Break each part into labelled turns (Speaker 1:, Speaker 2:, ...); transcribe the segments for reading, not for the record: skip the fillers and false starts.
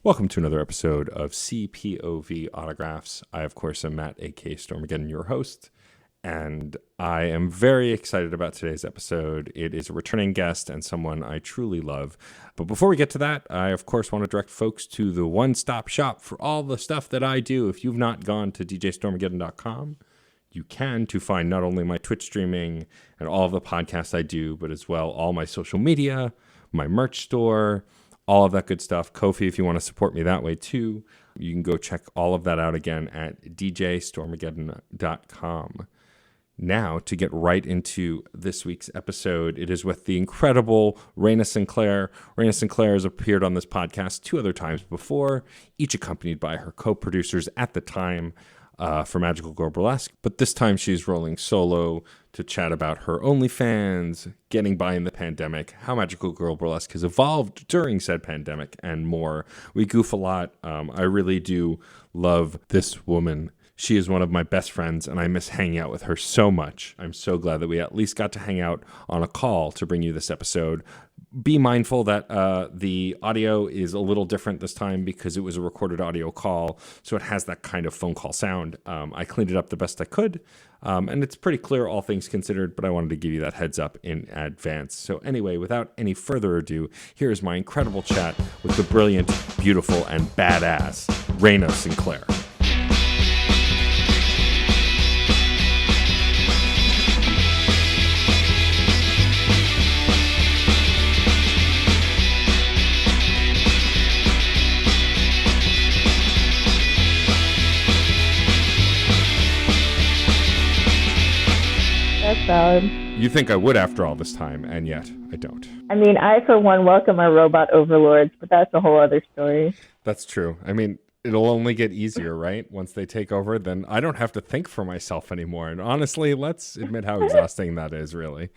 Speaker 1: Welcome to another episode of CPOV Autographs. I, of course, am Matt, a.k.a. Stormageddon, your host, and I am very excited about today's episode. It is a returning guest and someone I truly love. But before we get to that, I, of course, want to direct folks to the one-stop shop for all the stuff that I do. If you've not gone to djstormageddon.com, you can to find not only my Twitch streaming and all of the podcasts I do, but as well all my social media, my merch store, all of that good stuff. Ko-fi, if you want to support me that way too. You can go check all of that out again at djstormageddon.com. Now, to get right into this week's episode, it is with the incredible Raina Sinclair. Raina Sinclair has appeared on this podcast 2 other times before, each accompanied by her co-producers at the time for Magical Girl Burlesque. But this time she's rolling solo to chat about her OnlyFans, getting by in the pandemic, how Magical Girl Burlesque has evolved during said pandemic, and more. We goof a lot. I really do love this woman. She is one of my best friends, and I miss hanging out with her so much. I'm so glad that we at least got to hang out on a call to bring you this episode. Be mindful that the audio is a little different this time because it was a recorded audio call, so it has that kind of phone call sound. I cleaned it up the best I could, and it's pretty clear, all things considered, but I wanted to give you that heads up in advance. So anyway, without any further ado, here is my incredible chat with the brilliant, beautiful, and badass Raina Sinclair.
Speaker 2: That's valid.
Speaker 1: You think I would after all this time, and yet I don't.
Speaker 2: I mean, I, for one, welcome our robot overlords, but that's a whole other story.
Speaker 1: That's true. I mean, it'll only get easier, right? Once they take over, then I don't have to think for myself anymore. And honestly, let's admit how exhausting that is, really.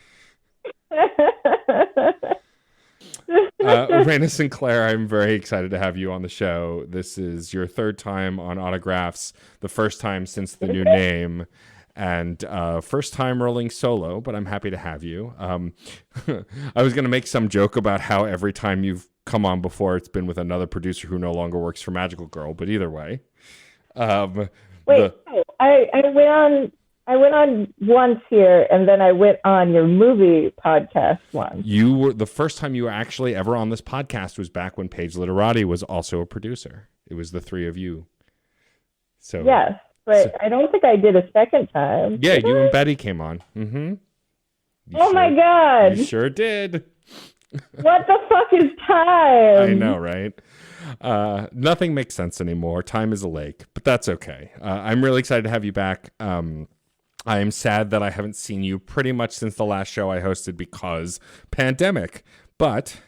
Speaker 1: Raina Sinclair, I'm very excited to have you on the show. This is your 3rd time on Autographs, the first time since the new name. And first time rolling solo, but I'm happy to have you. I was going to make some joke about how every time you've come on before, it's been with another producer who no longer works for Magical Girl. But either way,
Speaker 2: I went on once here, and then I went on your movie podcast once.
Speaker 1: You were the first time you were actually ever on this podcast was back when Paige Literati was also a producer. It was the 3 of you. So
Speaker 2: yes. But I don't think I did a second time.
Speaker 1: Yeah, you and Betty came on. Mm-hmm.
Speaker 2: My God.
Speaker 1: You sure did.
Speaker 2: What the fuck is time?
Speaker 1: I know, right? Nothing makes sense anymore. Time is a lake, but that's okay. I'm really excited to have you back. I am sad that I haven't seen you pretty much since the last show I hosted because pandemic. But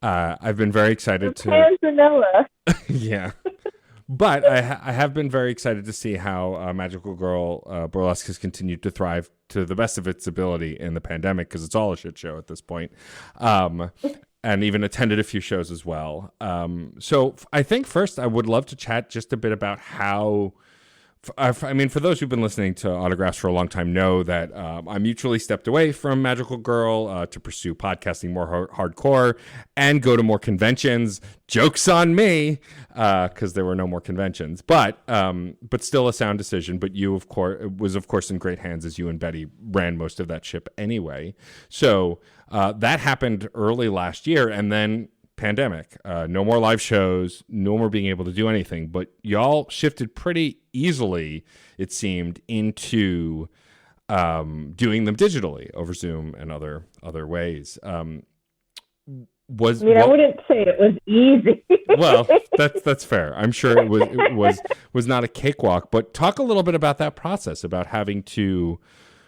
Speaker 1: I've been very excited to...
Speaker 2: Vanilla.
Speaker 1: Yeah. But I have been very excited to see how Magical Girl Burlesque has continued to thrive to the best of its ability in the pandemic, because it's all a shit show at this point. And even attended a few shows as well. So I think first I would love to chat just a bit about how... I mean, for those who've been listening to Autographs for a long time know that I mutually stepped away from Magical Girl to pursue podcasting more hardcore and go to more conventions. Joke's on me, because there were no more conventions. But still a sound decision. But you, of course, was of course in great hands, as you and Betty ran most of that ship anyway. So that happened early last year, and then pandemic, no more live shows, no more being able to do anything, but y'all shifted pretty easily, it seemed, into doing them digitally over Zoom and other ways. I
Speaker 2: wouldn't say it was easy.
Speaker 1: Well, that's fair. I'm sure it was not a cakewalk, but talk a little bit about that process, about having to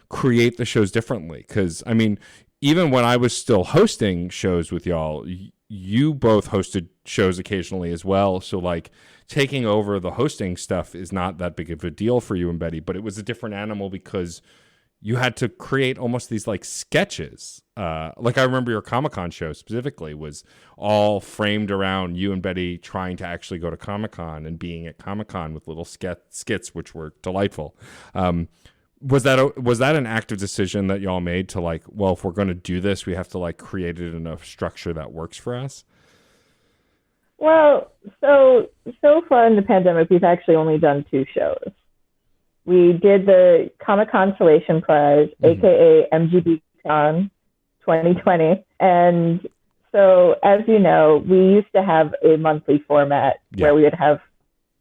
Speaker 1: create the shows differently. Because I mean, even when I was still hosting shows with y'all, you both hosted shows occasionally as well. So like taking over the hosting stuff is not that big of a deal for you and Betty, but it was a different animal because you had to create almost these like sketches. Like I remember your Comic-Con show specifically was all framed around you and Betty trying to actually go to Comic-Con and being at Comic-Con with little skits, which were delightful. Was that an active decision that y'all made to like, well, if we're going to do this, we have to like create it in a structure that works for us?
Speaker 2: Well, so far in the pandemic, we've actually only done two shows. We did the Comic Consolation Prize,
Speaker 1: Mm-hmm.
Speaker 2: aka MGB Con 2020, and so as you know, we used to have a monthly format
Speaker 1: Yeah.
Speaker 2: where we would have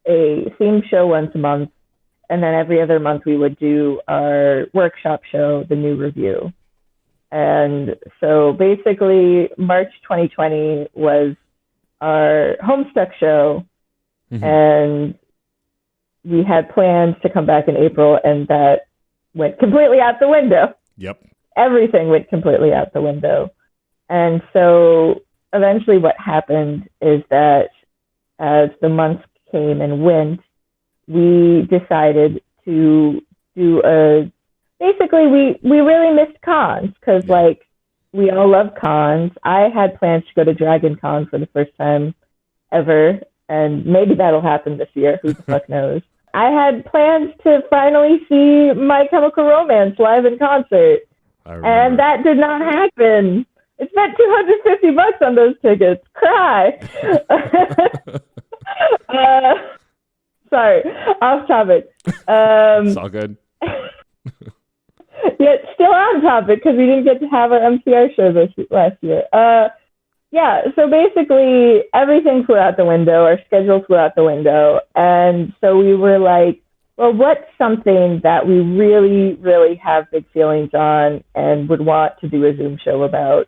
Speaker 2: a theme show once a month, and then every other month we would do our workshop show, the new review. And so basically, March 2020 was our Homestuck show,
Speaker 1: Mm-hmm.
Speaker 2: and we had plans to come back in April, and that went completely out the window.
Speaker 1: Yep.
Speaker 2: Everything went completely out the window. And so eventually what happened is that as the months came and went, we decided to do basically we really missed cons because like we all love cons. I had plans to go to Dragon Con for the first time ever, and maybe that'll happen this year. Who the fuck knows? I had plans to finally see My Chemical Romance live in concert, and that did not happen. I spent $250 on those tickets. Cry. Sorry, off topic.
Speaker 1: It's all good.
Speaker 2: Yet still on topic because we didn't get to have our MCR show last year. Yeah, so basically everything flew out the window. Our schedule flew out the window. And so we were like, well, what's something that we really, really have big feelings on and would want to do a Zoom show about?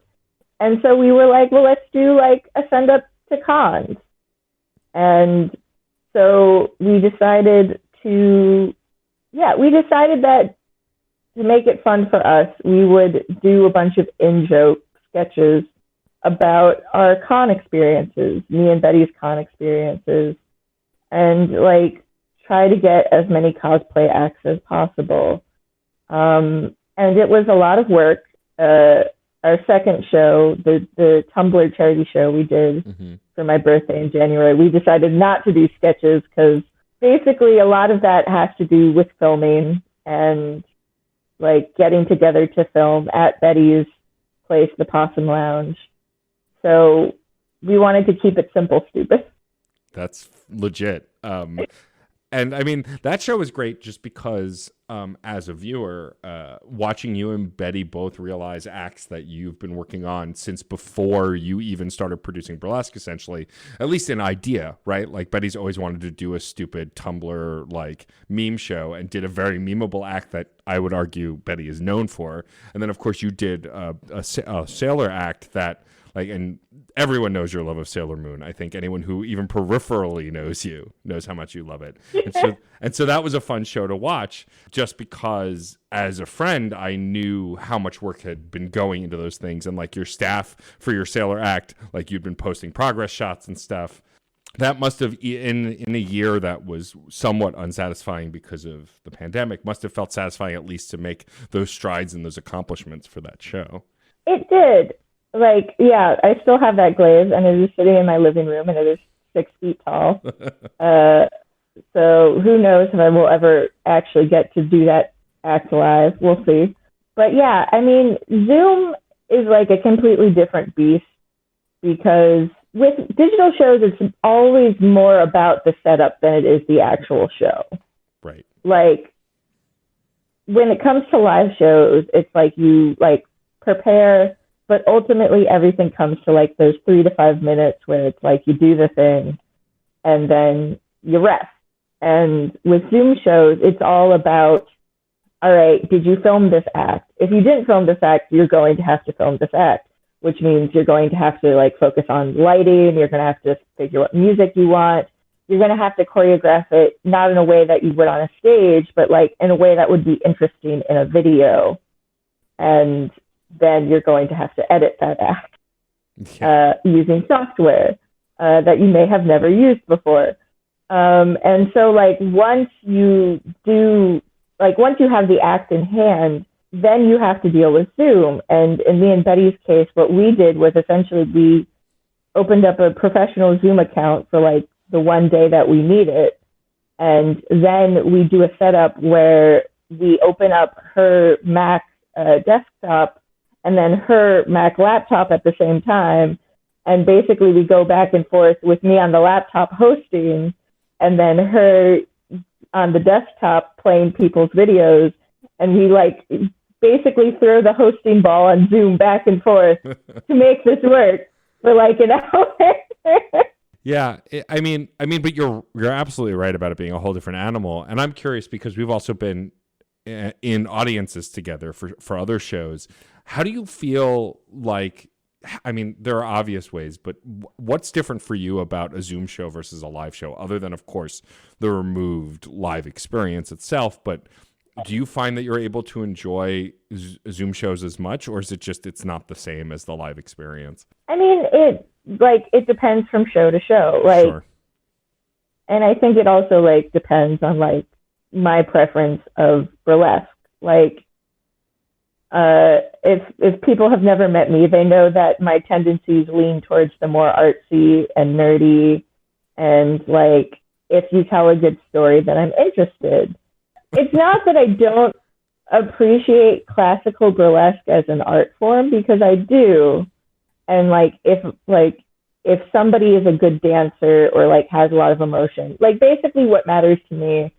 Speaker 2: And so we were like, well, let's do like a send up to cons. And so we decided that to make it fun for us, we would do a bunch of in-joke sketches about our con experiences, me and Betty's con experiences, and like try to get as many cosplay acts as possible. And it was a lot of work. Our second show, the Tumblr charity show we did for my birthday in January, we decided not to do sketches because basically a lot of that has to do with filming and like getting together to film at Betty's place, the Possum Lounge. So we wanted to keep it simple, stupid.
Speaker 1: That's legit. And I mean, that show was great just because as a viewer, watching you and Betty both realize acts that you've been working on since before you even started producing burlesque, essentially, at least an idea, right? Like Betty's always wanted to do a stupid Tumblr like meme show and did a very memeable act that I would argue Betty is known for. And then, of course, you did a sailor act that like, and everyone knows your love of Sailor Moon. I think anyone who even peripherally knows you knows how much you love it. And so that was a fun show to watch just because as a friend, I knew how much work had been going into those things. And like your staff for your Sailor act, like you'd been posting progress shots and stuff. That must have, in a year that was somewhat unsatisfying because of the pandemic, must have felt satisfying at least to make those strides and those accomplishments for that show.
Speaker 2: It did. Like, yeah, I still have that glaze, and it is sitting in my living room, and it is 6 feet tall. So who knows if I will ever actually get to do that act live. We'll see. But yeah, I mean, Zoom is like a completely different beast because with digital shows, it's always more about the setup than it is the actual show.
Speaker 1: Right.
Speaker 2: Like, when it comes to live shows, it's like you, like, prepare, but ultimately everything comes to, like, those 3 to 5 minutes where it's like you do the thing and then you rest. And with Zoom shows, it's all about, all right, did you film this act? If you didn't film this act, you're going to have to film this act, which means you're going to have to like focus on lighting. You're going to have to figure what music you want. You're going to have to choreograph it, not in a way that you would on a stage, but like in a way that would be interesting in a video. And then you're going to have to edit that act using software that you may have never used before. And so like once you have the act in hand, then you have to deal with Zoom. And in me and Betty's case, what we did was essentially we opened up a professional Zoom account for like the one day that we need it. And then we do a setup where we open up her Mac desktop and then her Mac laptop at the same time. And basically we go back and forth with me on the laptop hosting and then her on the desktop playing people's videos. And we like basically throw the hosting ball on Zoom back and forth to make this work for like an hour.
Speaker 1: Yeah, I mean, but you're absolutely right about it being a whole different animal. And I'm curious because we've also been in audiences together for other shows. How do you feel like, I mean, there are obvious ways, but what's different for you about a Zoom show versus a live show, other than, of course, the removed live experience itself? But do you find that you're able to enjoy Zoom shows as much, or is it just it's not the same as the live experience?
Speaker 2: I mean, it depends from show to show. Like, sure. And I think it also like depends on like my preference of burlesque. Like, if people have never met me, they know that my tendencies lean towards the more artsy and nerdy, and like if you tell a good story, then I'm interested. It's not that I don't appreciate classical burlesque as an art form, because I do. And like if somebody is a good dancer or like has a lot of emotion, like basically what matters to me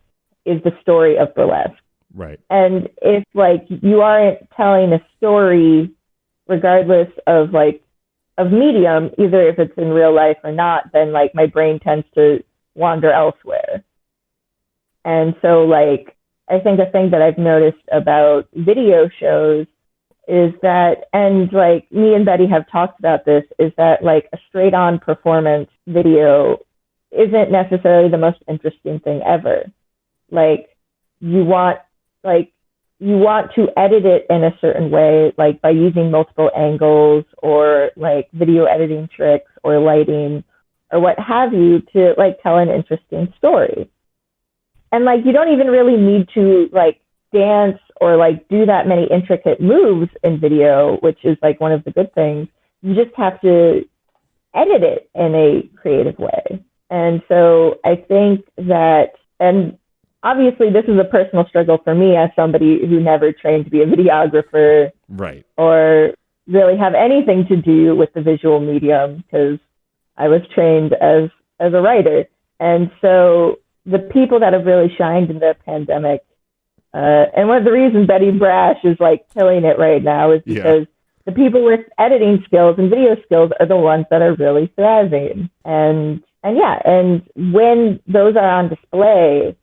Speaker 2: is the story of burlesque.
Speaker 1: Right.
Speaker 2: And if like you aren't telling a story, regardless of like of medium, either if it's in real life or not, then like my brain tends to wander elsewhere. And so like I think a thing that I've noticed about video shows is that, and like me and Betty have talked about this, is that like a straight on performance video isn't necessarily the most interesting thing ever. Like you want to edit it in a certain way, like by using multiple angles or like video editing tricks or lighting or what have you to like tell an interesting story. And like you don't even really need to like dance or like do that many intricate moves in video, which is like one of the good things. You just have to edit it in a creative way. And so I think that, and obviously this is a personal struggle for me as somebody who never trained to be a videographer,
Speaker 1: right,
Speaker 2: or really have anything to do with the visual medium, because I was trained as a writer. And so the people that have really shined in the pandemic, and one of the reasons Betty Brash is like killing it right now is because the people with editing skills and video skills are the ones that are really thriving. And when those are on display,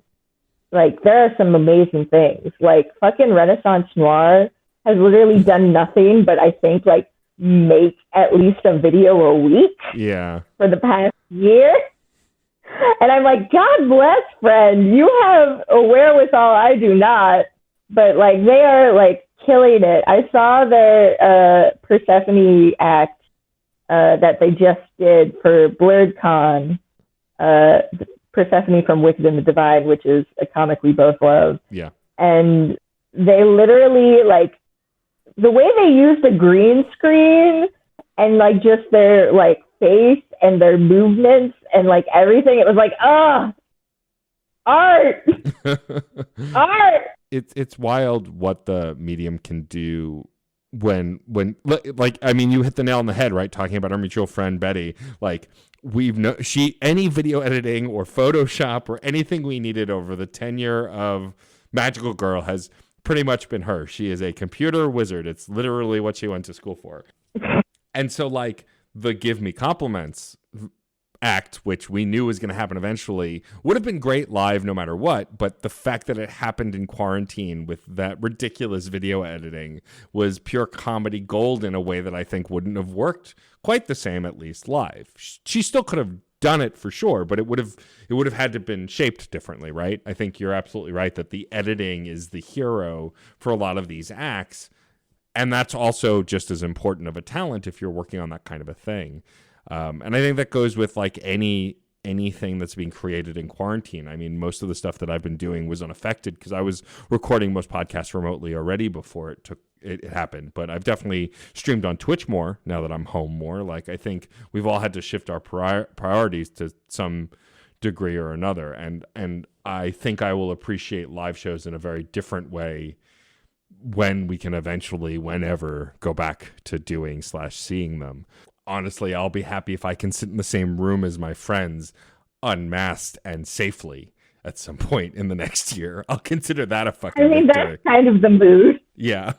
Speaker 2: like there are some amazing things. Like fucking Renaissance Noir has literally done nothing but I think like make at least a video a week for the past year. And I'm like, God bless, friend. You have a wherewithal I do not. But like they are like killing it. I saw their Persephone act that they just did for BlurredCon. Persephone from Wicked and the Divine, which is a comic we both love.
Speaker 1: Yeah.
Speaker 2: And they literally like the way they used the green screen and like just their like face and their movements and like everything, it was like, art. Art.
Speaker 1: It's wild what the medium can do when like, I mean, you hit the nail on the head, right? Talking about our mutual friend Betty, like any video editing or Photoshop or anything we needed over the tenure of Magical Girl has pretty much been her. She is a computer wizard. It's literally what she went to school for. And so like the Give Me Compliments act, which we knew was going to happen eventually, would have been great live no matter what, but the fact that it happened in quarantine with that ridiculous video editing was pure comedy gold in a way that I think wouldn't have worked quite the same, at least live. She still could have done it for sure, but it would have had to been shaped differently, right? I think you're absolutely right that the editing is the hero for a lot of these acts, and that's also just as important of a talent if you're working on that kind of a thing. And I think that goes with like anything that's being created in quarantine. I mean, most of the stuff that I've been doing was unaffected because I was recording most podcasts remotely already before it happened. But I've definitely streamed on Twitch more now that I'm home more. Like I think we've all had to shift our priorities to some degree or another. And I think I will appreciate live shows in a very different way when we can eventually, whenever, go back to doing / seeing them. honestly, I'll be happy if I can sit in the same room as my friends, unmasked and safely at some point in the next year. I'll consider that a fucking
Speaker 2: I mean,
Speaker 1: victory.
Speaker 2: that's kind of the mood.
Speaker 1: Yeah.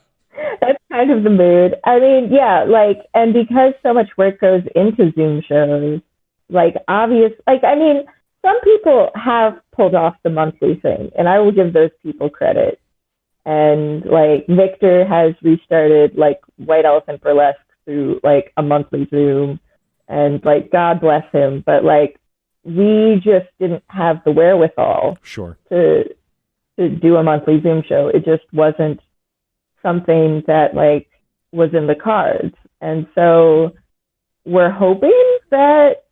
Speaker 2: That's kind of the mood. I mean, yeah, like, and because so much work goes into Zoom shows, like, I mean, some people have pulled off the monthly thing, and I will give those people credit. And, like, Viktor has restarted, like, White Elephant Burlesque through, like, a monthly Zoom, and, like, God bless him, but, like, we just didn't have the wherewithal
Speaker 1: Sure.
Speaker 2: to do a monthly Zoom show. It just wasn't something that like was in the cards. And so we're hoping that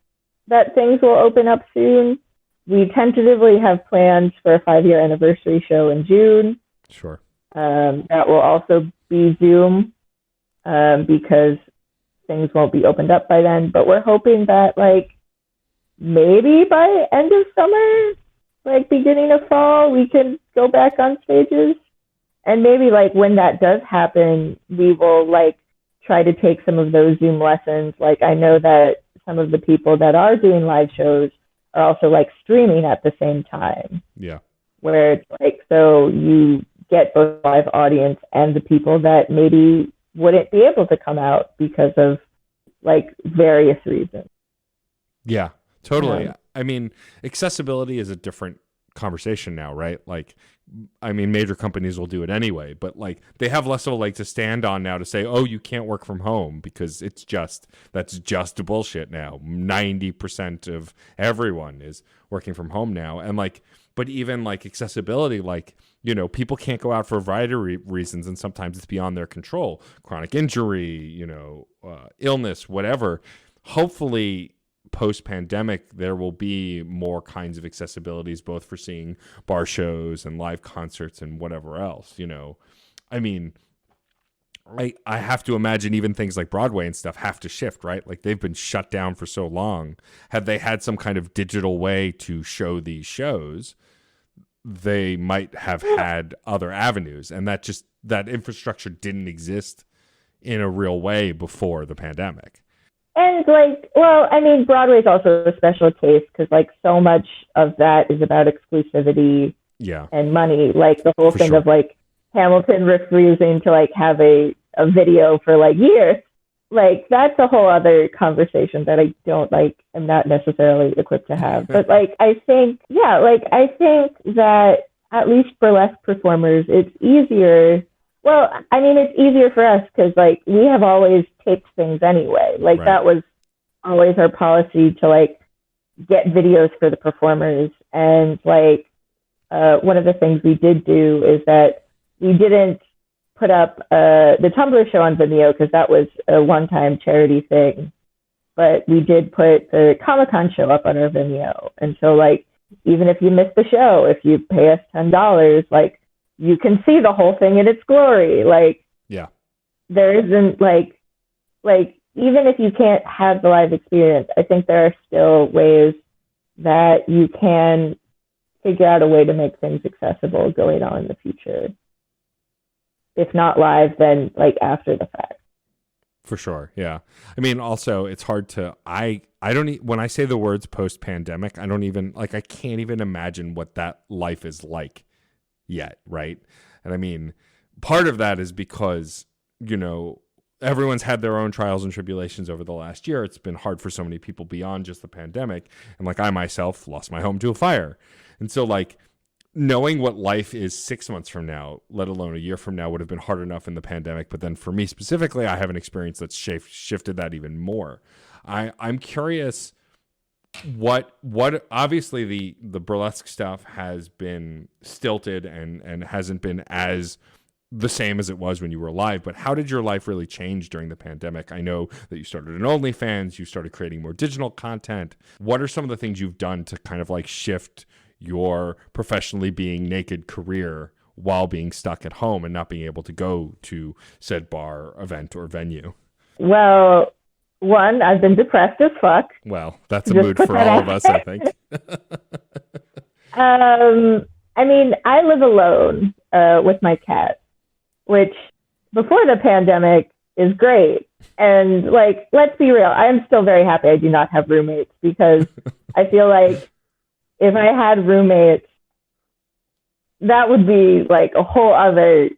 Speaker 2: things will open up soon. We tentatively have plans for a 5-year anniversary show in June.
Speaker 1: Sure.
Speaker 2: That will also be Zoom because things won't be opened up by then. But we're hoping that like maybe by end of summer, like beginning of fall, we can go back on stages. And maybe like when that does happen, we will like try to take some of those Zoom lessons. Like I know that some of the people that are doing live shows are also like streaming at the same time.
Speaker 1: Yeah.
Speaker 2: Where it's like, so you get both live audience and the people that maybe wouldn't be able to come out because of like various reasons.
Speaker 1: Yeah, totally. I mean, accessibility is a different conversation now, right? Like, I mean, major companies will do it anyway, but like they have less of a leg to stand on now to say, oh, you can't work from home because that's just bullshit now. 90% of everyone is working from home now. And like, but even like accessibility, like, you know, people can't go out for a variety of reasons, and sometimes it's beyond their control. Chronic injury, you know, illness, whatever. Hopefully, post-pandemic, there will be more kinds of accessibilities, both for seeing bar shows and live concerts and whatever else, you know. I mean, I have to imagine even things like Broadway and stuff have to shift, right? Like they've been shut down for so long. Had they had some kind of digital way to show these shows, they might have had other avenues, and that infrastructure didn't exist in a real way before the pandemic.
Speaker 2: And like, well, I mean, Broadway's also a special case because like so much of that is about exclusivity and money. Like the whole thing of like Hamilton refusing to like have a video for like years. Like that's a whole other conversation that I don't like, I'm not necessarily equipped to have. But like, I think that at least burlesque performers, it's easier. Well, I mean, it's easier for us because, like, we have always taped things anyway. Like, that was always our policy to, like, get videos for the performers. And, like, one of the things we did do is that we didn't put up the Tumblr show on Vimeo because that was a one-time charity thing. But we did put the Comic-Con show up on our Vimeo. And so, like, even if you miss the show, if you pay us $10, like, you can see the whole thing in its glory. Like, there isn't like even if you can't have the live experience, I think there are still ways that you can figure out a way to make things accessible going on in the future. If not live, then like after the fact.
Speaker 1: For sure. Yeah. I mean, also it's hard to, I don't, when I say the words post-pandemic, I don't even like, I can't even imagine what that life is like yet, right? And I mean, part of that is because, you know, everyone's had their own trials and tribulations over the last year. It's been hard for so many people beyond just the pandemic. And like I myself lost my home to a fire. And so like knowing what life is 6 months from now, let alone a year from now, would have been hard enough in the pandemic. But then for me specifically, I have an experience that's shifted that even more. I'm curious what obviously the burlesque stuff has been stilted and hasn't been as the same as it was when you were alive, but how did your life really change during the pandemic? I know that you started an OnlyFans, you started creating more digital content. What are some of the things you've done to kind of like shift your professionally being naked career while being stuck at home and not being able to go to said bar, event, or venue?
Speaker 2: Well, one, I've been depressed as fuck.
Speaker 1: Well, that's a mood for all of us, I think.
Speaker 2: I mean, I live alone with my cat, which before the pandemic is great. And like, let's be real, I'm still very happy I do not have roommates, because I feel like if I had roommates, that would be like a whole other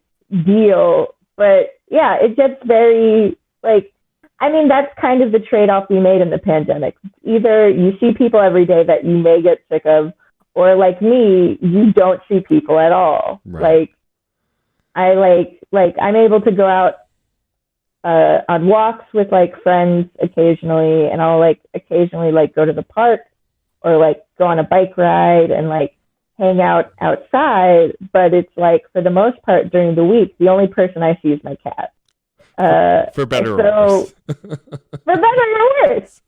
Speaker 2: deal. But yeah, it gets very like, I mean, that's kind of the trade-off we made in the pandemic. Either you see people every day that you may get sick of, or like me, you don't see people at all.
Speaker 1: Right.
Speaker 2: I'm able to go out on walks with like friends occasionally, and I'll like occasionally like go to the park or like go on a bike ride and like hang out outside. But it's like, for the most part during the week, the only person I see is my cat.
Speaker 1: For better or worse.
Speaker 2: For better or worse.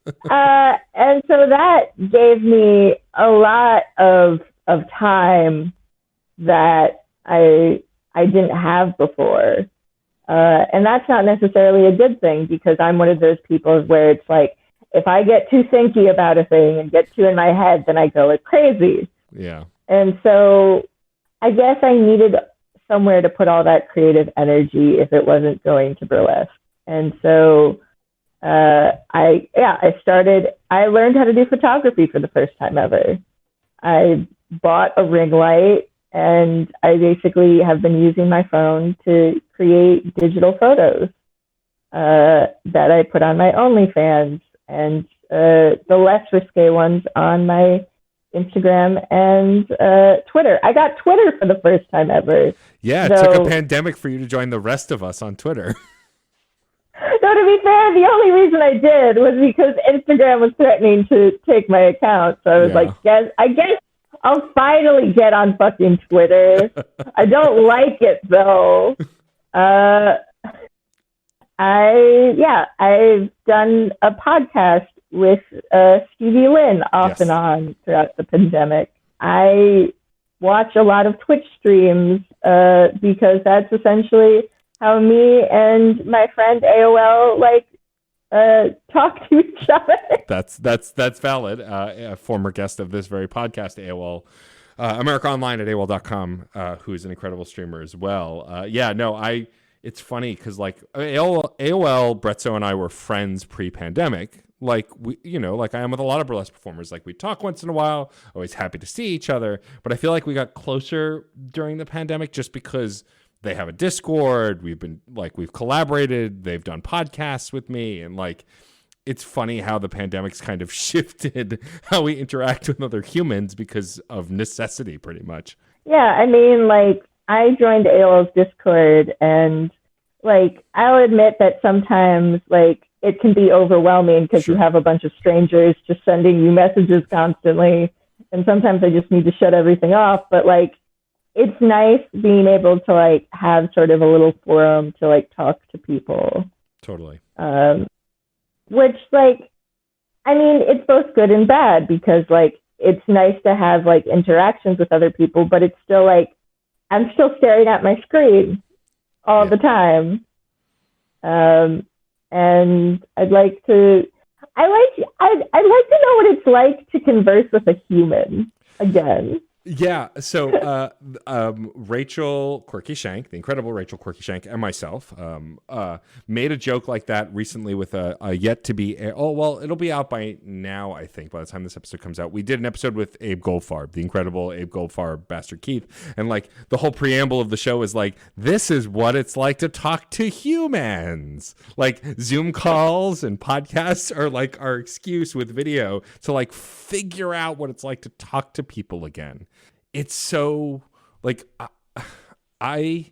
Speaker 2: And so that gave me a lot of time that I didn't have before. And that's not necessarily a good thing, because I'm one of those people where it's like, if I get too thinky about a thing and get too in my head, then I go like crazy.
Speaker 1: Yeah.
Speaker 2: And so I guess I needed somewhere to put all that creative energy if it wasn't going to burlesque. And so I learned how to do photography for the first time ever. I bought a ring light, and I basically have been using my phone to create digital photos that I put on my OnlyFans, and the less risque ones on my Instagram and Twitter. I got Twitter for the first time ever.
Speaker 1: Yeah, it took a pandemic for you to join the rest of us on Twitter.
Speaker 2: No, to be fair, the only reason I did was because Instagram was threatening to take my account. So I was like, I guess I'll finally get on fucking Twitter. I don't like it though. I've done a podcast with Stevie Lynn off and on throughout the pandemic. I watch a lot of Twitch streams because that's essentially how me and my friend AOL talk to each other.
Speaker 1: That's valid. A former guest of this very podcast, AOL, America Online at AOL.com, who's an incredible streamer as well. It's funny because like AOL, Bretzo and I were friends pre-pandemic. Like I am with a lot of burlesque performers. Like we talk once in a while, always happy to see each other. But I feel like we got closer during the pandemic just because they have a Discord. We've collaborated. They've done podcasts with me, and like it's funny how the pandemic's kind of shifted how we interact with other humans because of necessity, pretty much.
Speaker 2: Yeah, I mean, like I joined AOL's Discord, and like I'll admit that sometimes like it can be overwhelming because you have a bunch of strangers just sending you messages constantly, and sometimes I just need to shut everything off. But like it's nice being able to like have sort of a little forum to like talk to people.
Speaker 1: Totally.
Speaker 2: Which like, I mean, it's both good and bad, because like it's nice to have like interactions with other people, but it's still like I'm still staring at my screen all the time. And I'd like to know what it's like to converse with a human again.
Speaker 1: Yeah. So Rachel Quirky Shank, the incredible Rachel Quirky Shank, and myself made a joke like that recently with a yet to be. It'll be out by now, I think, by the time this episode comes out. We did an episode with Abe Goldfarb, the incredible Abe Goldfarb, Bastard Keith. And like the whole preamble of the show is like, this is what it's like to talk to humans. Like Zoom calls and podcasts are like our excuse with video to like figure out what it's like to talk to people again. It's so like I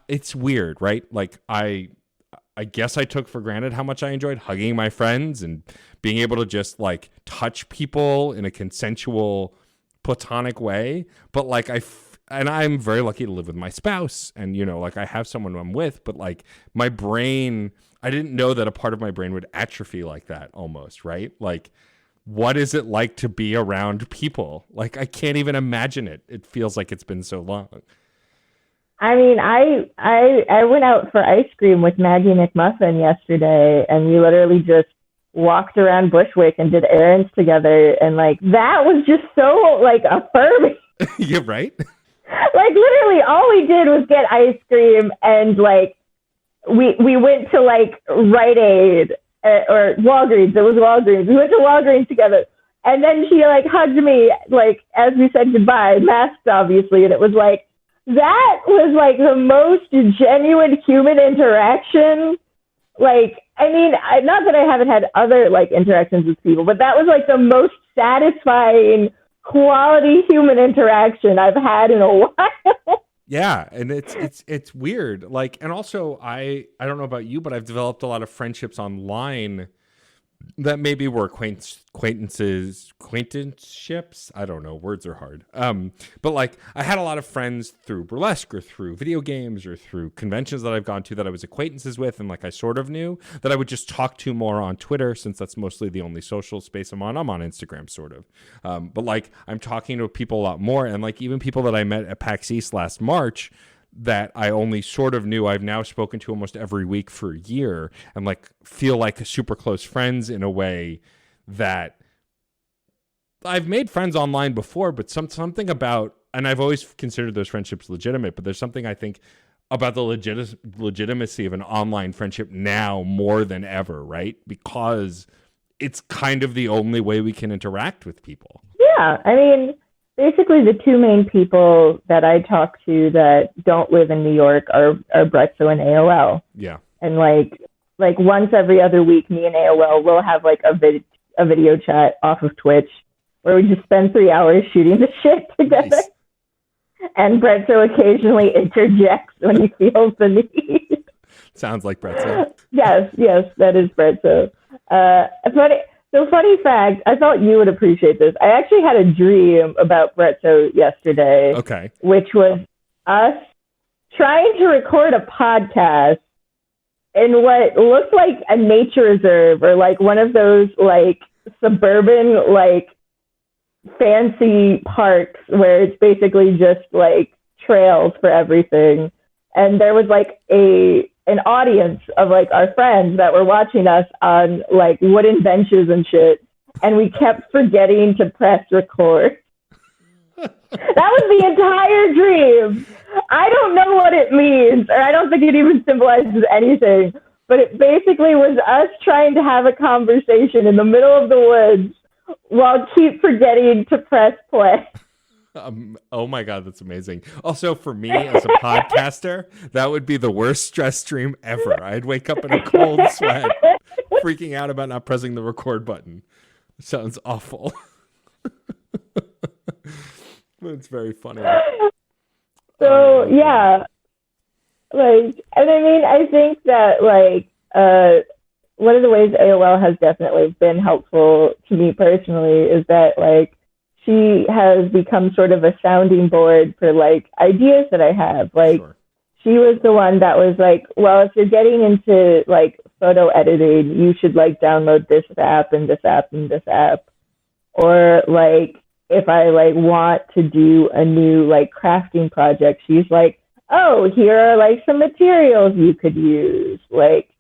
Speaker 1: it's weird, right? Like I guess I took for granted how much I enjoyed hugging my friends and being able to just like touch people in a consensual platonic way. But like and I'm very lucky to live with my spouse, and like I have someone I'm with, but like my brain, I didn't know that a part of my brain would atrophy like that almost, right? Like what is it like to be around people? Like, I can't even imagine it. It feels like it's been so long.
Speaker 2: I mean, I went out for ice cream with Maggie McMuffin yesterday, and we literally just walked around Bushwick and did errands together. And like, that was just so like affirming.
Speaker 1: You're right.
Speaker 2: Like literally all we did was get ice cream and like we went to like Rite Aid or Walgreens. It was Walgreens. We went to Walgreens together. And then she like hugged me, like, as we said goodbye, masked obviously. And it was like, that was like the most genuine human interaction. Like, I mean, not that I haven't had other like interactions with people, but that was like the most satisfying quality human interaction I've had in a while.
Speaker 1: Yeah, and it's weird. Like, and also I don't know about you, but I've developed a lot of friendships online that maybe were acquaintanceships. I don't know. Words are hard. But like I had a lot of friends through burlesque or through video games or through conventions that I've gone to that I was acquaintances with and like I sort of knew that I would just talk to more on Twitter since that's mostly the only social space I'm on. I'm on Instagram sort of. But like I'm talking to people a lot more, and like even people that I met at PAX East last March that I only sort of knew, I've now spoken to almost every week for a year and like feel like super close friends in a way that I've made friends online before, but something about, and I've always considered those friendships legitimate, but there's something I think about the legitimacy of an online friendship now more than ever, right? Because it's kind of the only way we can interact with people.
Speaker 2: Yeah, I mean, basically the two main people that I talk to that don't live in New York are Brexo and AOL.
Speaker 1: Yeah.
Speaker 2: And like once every other week, me and AOL will have like a video chat off of Twitch where we just spend 3 hours shooting the shit together. Nice. And Brexo occasionally interjects when he feels the need.
Speaker 1: Sounds like Brexo.
Speaker 2: Yes, that is Brexo. Funny fact, I thought you would appreciate this. I actually had a dream about Brezzo yesterday.
Speaker 1: Okay.
Speaker 2: Which was us trying to record a podcast in what looked like a nature reserve or like one of those like suburban like fancy parks where it's basically just like trails for everything. And there was like an audience of like our friends that were watching us on like wooden benches and shit, and we kept forgetting to press record. That was the entire dream. I don't know what it means, or I don't think it even symbolizes anything, but it basically was us trying to have a conversation in the middle of the woods while keep forgetting to press play.
Speaker 1: Oh my God, that's amazing. Also, for me as a podcaster, that would be the worst stress dream ever. I'd wake up in a cold sweat, freaking out about not pressing the record button. Sounds awful. It's very funny.
Speaker 2: So, yeah. Like, and I mean, I think that, like, one of the ways AOL has definitely been helpful to me personally is that, like, she has become sort of a sounding board for like ideas that I have. Like, sure. She was the one that was like, well, if you're getting into like photo editing, you should like download this app and this app and this app. Or like, if I like want to do a new like crafting project, she's like, oh, here are like some materials you could use. Like,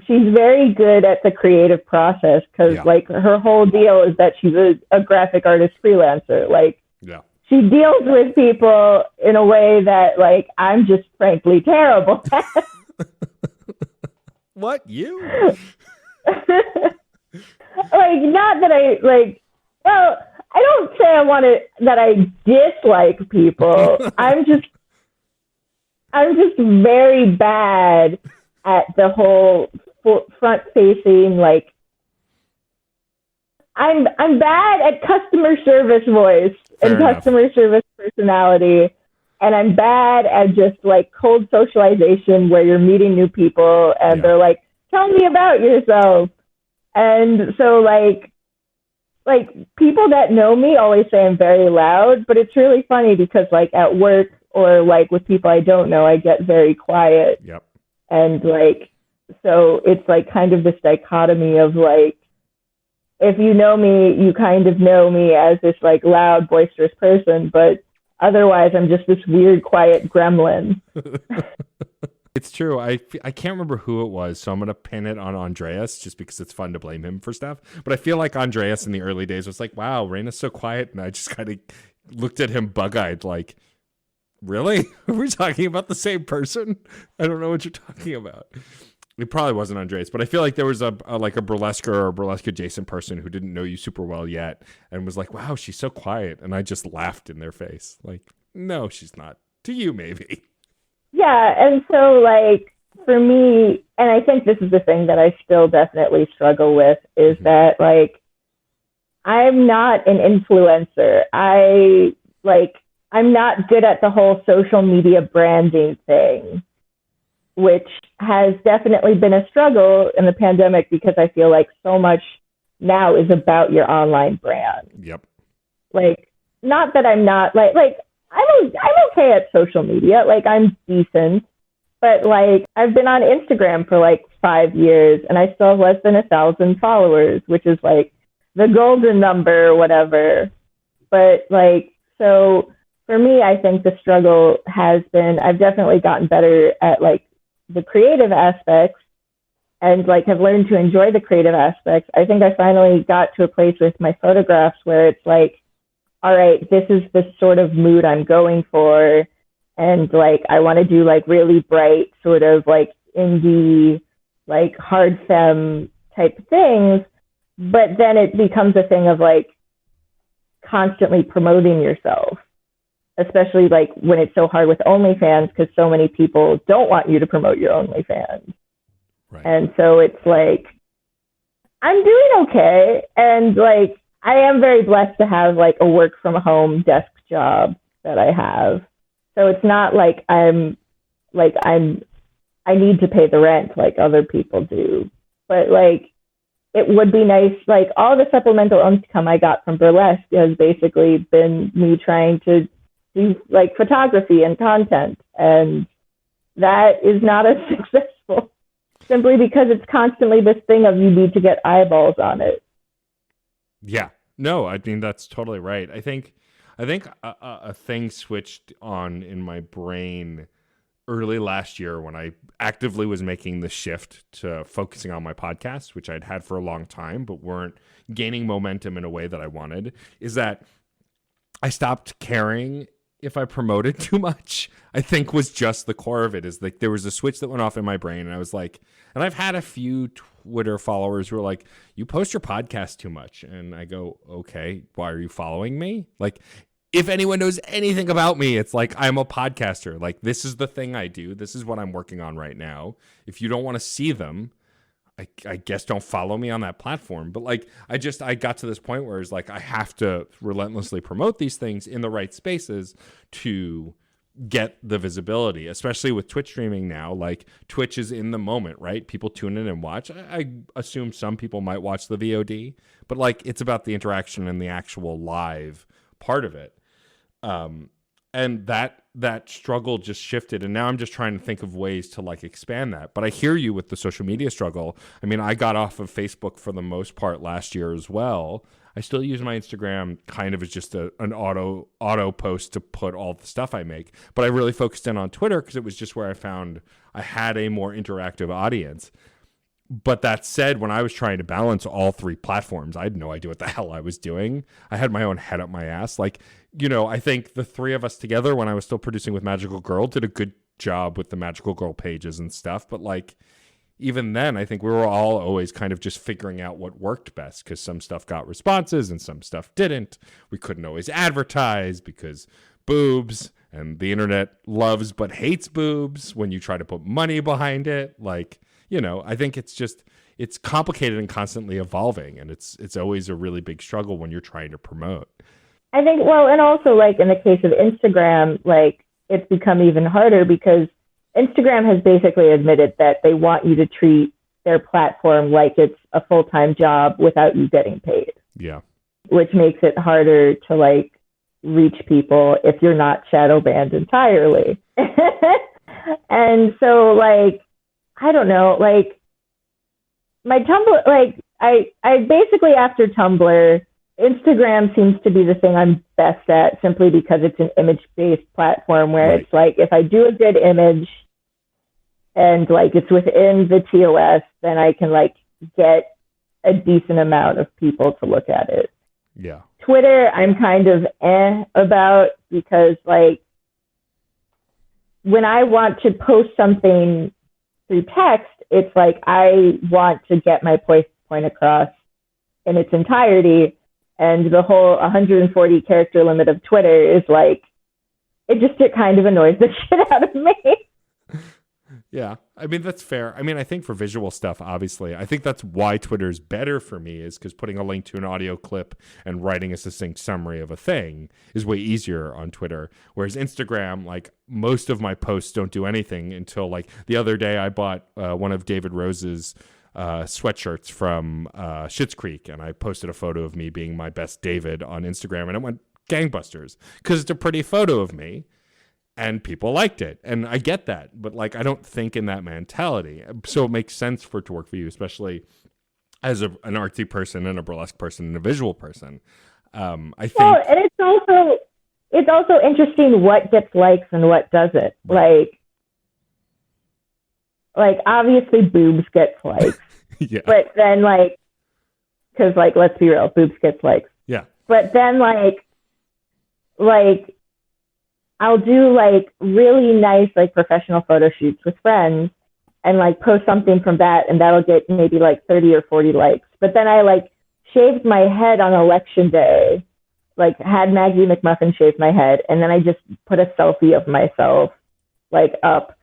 Speaker 2: she's very good at the creative process because like her whole deal is that she's a graphic artist freelancer. Like, she deals with people in a way that like I'm just frankly terrible at.
Speaker 1: What, you?
Speaker 2: Like, not that I like, well, I don't say that I dislike people. I'm just very bad at the whole front facing, like, I'm bad at customer service voice and customer service personality, and I'm bad at just like cold socialization where you're meeting new people and they're like, tell me about yourself. And so like people that know me always say I'm very loud, but it's really funny because like at work or like with people I don't know, I get very quiet.
Speaker 1: Yep.
Speaker 2: And like, so it's like kind of this dichotomy of like, if you know me, you kind of know me as this like loud, boisterous person, but otherwise I'm just this weird, quiet gremlin.
Speaker 1: It's true. I can't remember who it was, so I'm going to pin it on Andreas just because it's fun to blame him for stuff. But I feel like Andreas in the early days was like, wow, Raina's so quiet. And I just kind of looked at him bug-eyed like, Really? Are we talking about the same person? I don't know what you're talking about. It probably wasn't Andres, but I feel like there was a like a burlesque or a burlesque adjacent person who didn't know you super well yet and was like, wow, she's so quiet. And I just laughed in their face. Like, no, she's not. To you, maybe.
Speaker 2: Yeah, and so like for me, and I think this is the thing that I still definitely struggle with is that like I'm not an influencer. I'm not good at the whole social media branding thing, which has definitely been a struggle in the pandemic because I feel like so much now is about your online brand.
Speaker 1: Yep.
Speaker 2: Like, not that I'm not I'm okay at social media. Like, I'm decent, but like I've been on Instagram for like 5 years and I still have less than 1,000 followers, which is like the golden number or whatever. But like, so for me, I think the struggle has been, I've definitely gotten better at like the creative aspects and like have learned to enjoy the creative aspects. I think I finally got to a place with my photographs where it's like, all right, this is the sort of mood I'm going for. And like, I want to do like really bright sort of like indie, like hard femme type things. But then it becomes a thing of like constantly promoting yourself, especially like when it's so hard with OnlyFans because so many people don't want you to promote your OnlyFans. Right. And so it's like, I'm doing okay. And like, I am very blessed to have like a work from home desk job that I have. So it's not like I need to pay the rent like other people do. But like, it would be nice, like all the supplemental income I got from burlesque has basically been me trying to do like photography and content. And that is not as successful simply because it's constantly this thing of you need to get eyeballs on it.
Speaker 1: Yeah, no, I mean, that's totally right. I think a thing switched on in my brain early last year when I actively was making the shift to focusing on my podcast, which I'd had for a long time, but weren't gaining momentum in a way that I wanted, is that I stopped caring if I promoted too much. I think was just the core of it, is like there was a switch that went off in my brain and I was like, and I've had a few Twitter followers who are like, you post your podcast too much. And I go, okay, why are you following me? Like, if anyone knows anything about me, it's like I'm a podcaster. Like, this is the thing I do. This is what I'm working on right now. If you don't want to see them, I guess don't follow me on that platform. But like, I got to this point where it's like, I have to relentlessly promote these things in the right spaces to get the visibility, especially with Twitch streaming now. Like, Twitch is in the moment, right? People tune in and watch. I assume some people might watch the VOD, but like, it's about the interaction and the actual live part of it. And that struggle just shifted, and now I'm just trying to think of ways to like expand that. But I hear you with the social media struggle. I mean, I got off of Facebook for the most part last year as well. I still use my Instagram kind of as just an auto post to put all the stuff I make, but I really focused in on Twitter because it was just where I found I had a more interactive audience. But that said, when I was trying to balance all three platforms, I had no idea what the hell I was doing. I had my own head up my ass. Like, you know, I think the three of us together when I was still producing with Magical Girl did a good job with the Magical Girl pages and stuff. But like, even then, I think we were all always kind of just figuring out what worked best because some stuff got responses and some stuff didn't. We couldn't always advertise because boobs, and the internet loves but hates boobs when you try to put money behind it. Like, you know, I think it's complicated and constantly evolving, and it's always a really big struggle when you're trying to promote.
Speaker 2: I think, well, and also like in the case of Instagram, like it's become even harder because Instagram has basically admitted that they want you to treat their platform like it's a full-time job without you getting paid.
Speaker 1: Yeah. Which
Speaker 2: makes it harder to like reach people if you're not shadow banned entirely. And so like, I don't know, like my Tumblr, like I basically after Tumblr, Instagram seems to be the thing I'm best at simply because it's an image-based platform where It's like, if I do a good image and like it's within the TOS, then I can like get a decent amount of people to look at it.
Speaker 1: Yeah.
Speaker 2: Twitter, I'm kind of about because like when I want to post something through text, it's like I want to get my point across in its entirety. And the whole 140 character limit of Twitter is like, it kind of annoys the shit out of me.
Speaker 1: Yeah, I mean, that's fair. I mean, I think for visual stuff, obviously, I think that's why Twitter's better for me, is because putting a link to an audio clip and writing a succinct summary of a thing is way easier on Twitter. Whereas Instagram, like, most of my posts don't do anything until, like, the other day I bought one of David Rose's sweatshirts from Schitt's Creek, and I posted a photo of me being my best David on Instagram, and it went gangbusters because it's a pretty photo of me. And people liked it. And I get that. But, like, I don't think in that mentality. So it makes sense for it to work for you, especially as an artsy person and a burlesque person and a visual person. I think... Well,
Speaker 2: and it's also interesting what gets likes and what doesn't.
Speaker 1: Right.
Speaker 2: Like obviously boobs gets likes.
Speaker 1: Yeah.
Speaker 2: But then, like, because, like, let's be real, boobs gets likes.
Speaker 1: Yeah.
Speaker 2: But then, like, I'll do, like, really nice, like, professional photo shoots with friends and, like, post something from that, and that'll get maybe, like, 30 or 40 likes. But then I, like, shaved my head on election day, like, had Maggie McMuffin shave my head, and then I just put a selfie of myself, like, up.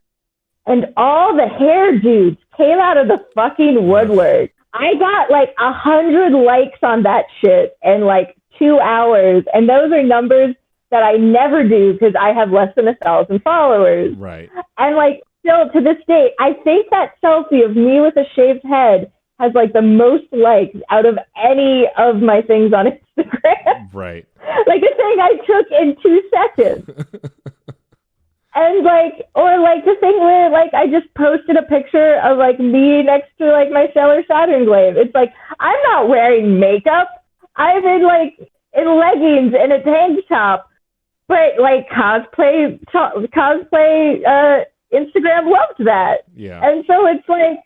Speaker 2: And all the hair dudes came out of the fucking woodwork. I got, like, 100 likes on that shit in, like, 2 hours, and those are numbers that I never do because I have less than 1,000 followers.
Speaker 1: Right.
Speaker 2: And, like, still to this day, I think that selfie of me with a shaved head has, like, the most likes out of any of my things on Instagram.
Speaker 1: Right.
Speaker 2: Like a thing I took in 2 seconds. And, like, or, like, the thing where, like, I just posted a picture of, like, me next to, like, my Sailor Saturn glaive. It's like, I'm not wearing makeup. I'm in, like, in leggings and a tank top. But, like, cosplay, Instagram loved that.
Speaker 1: Yeah.
Speaker 2: And so it's, like,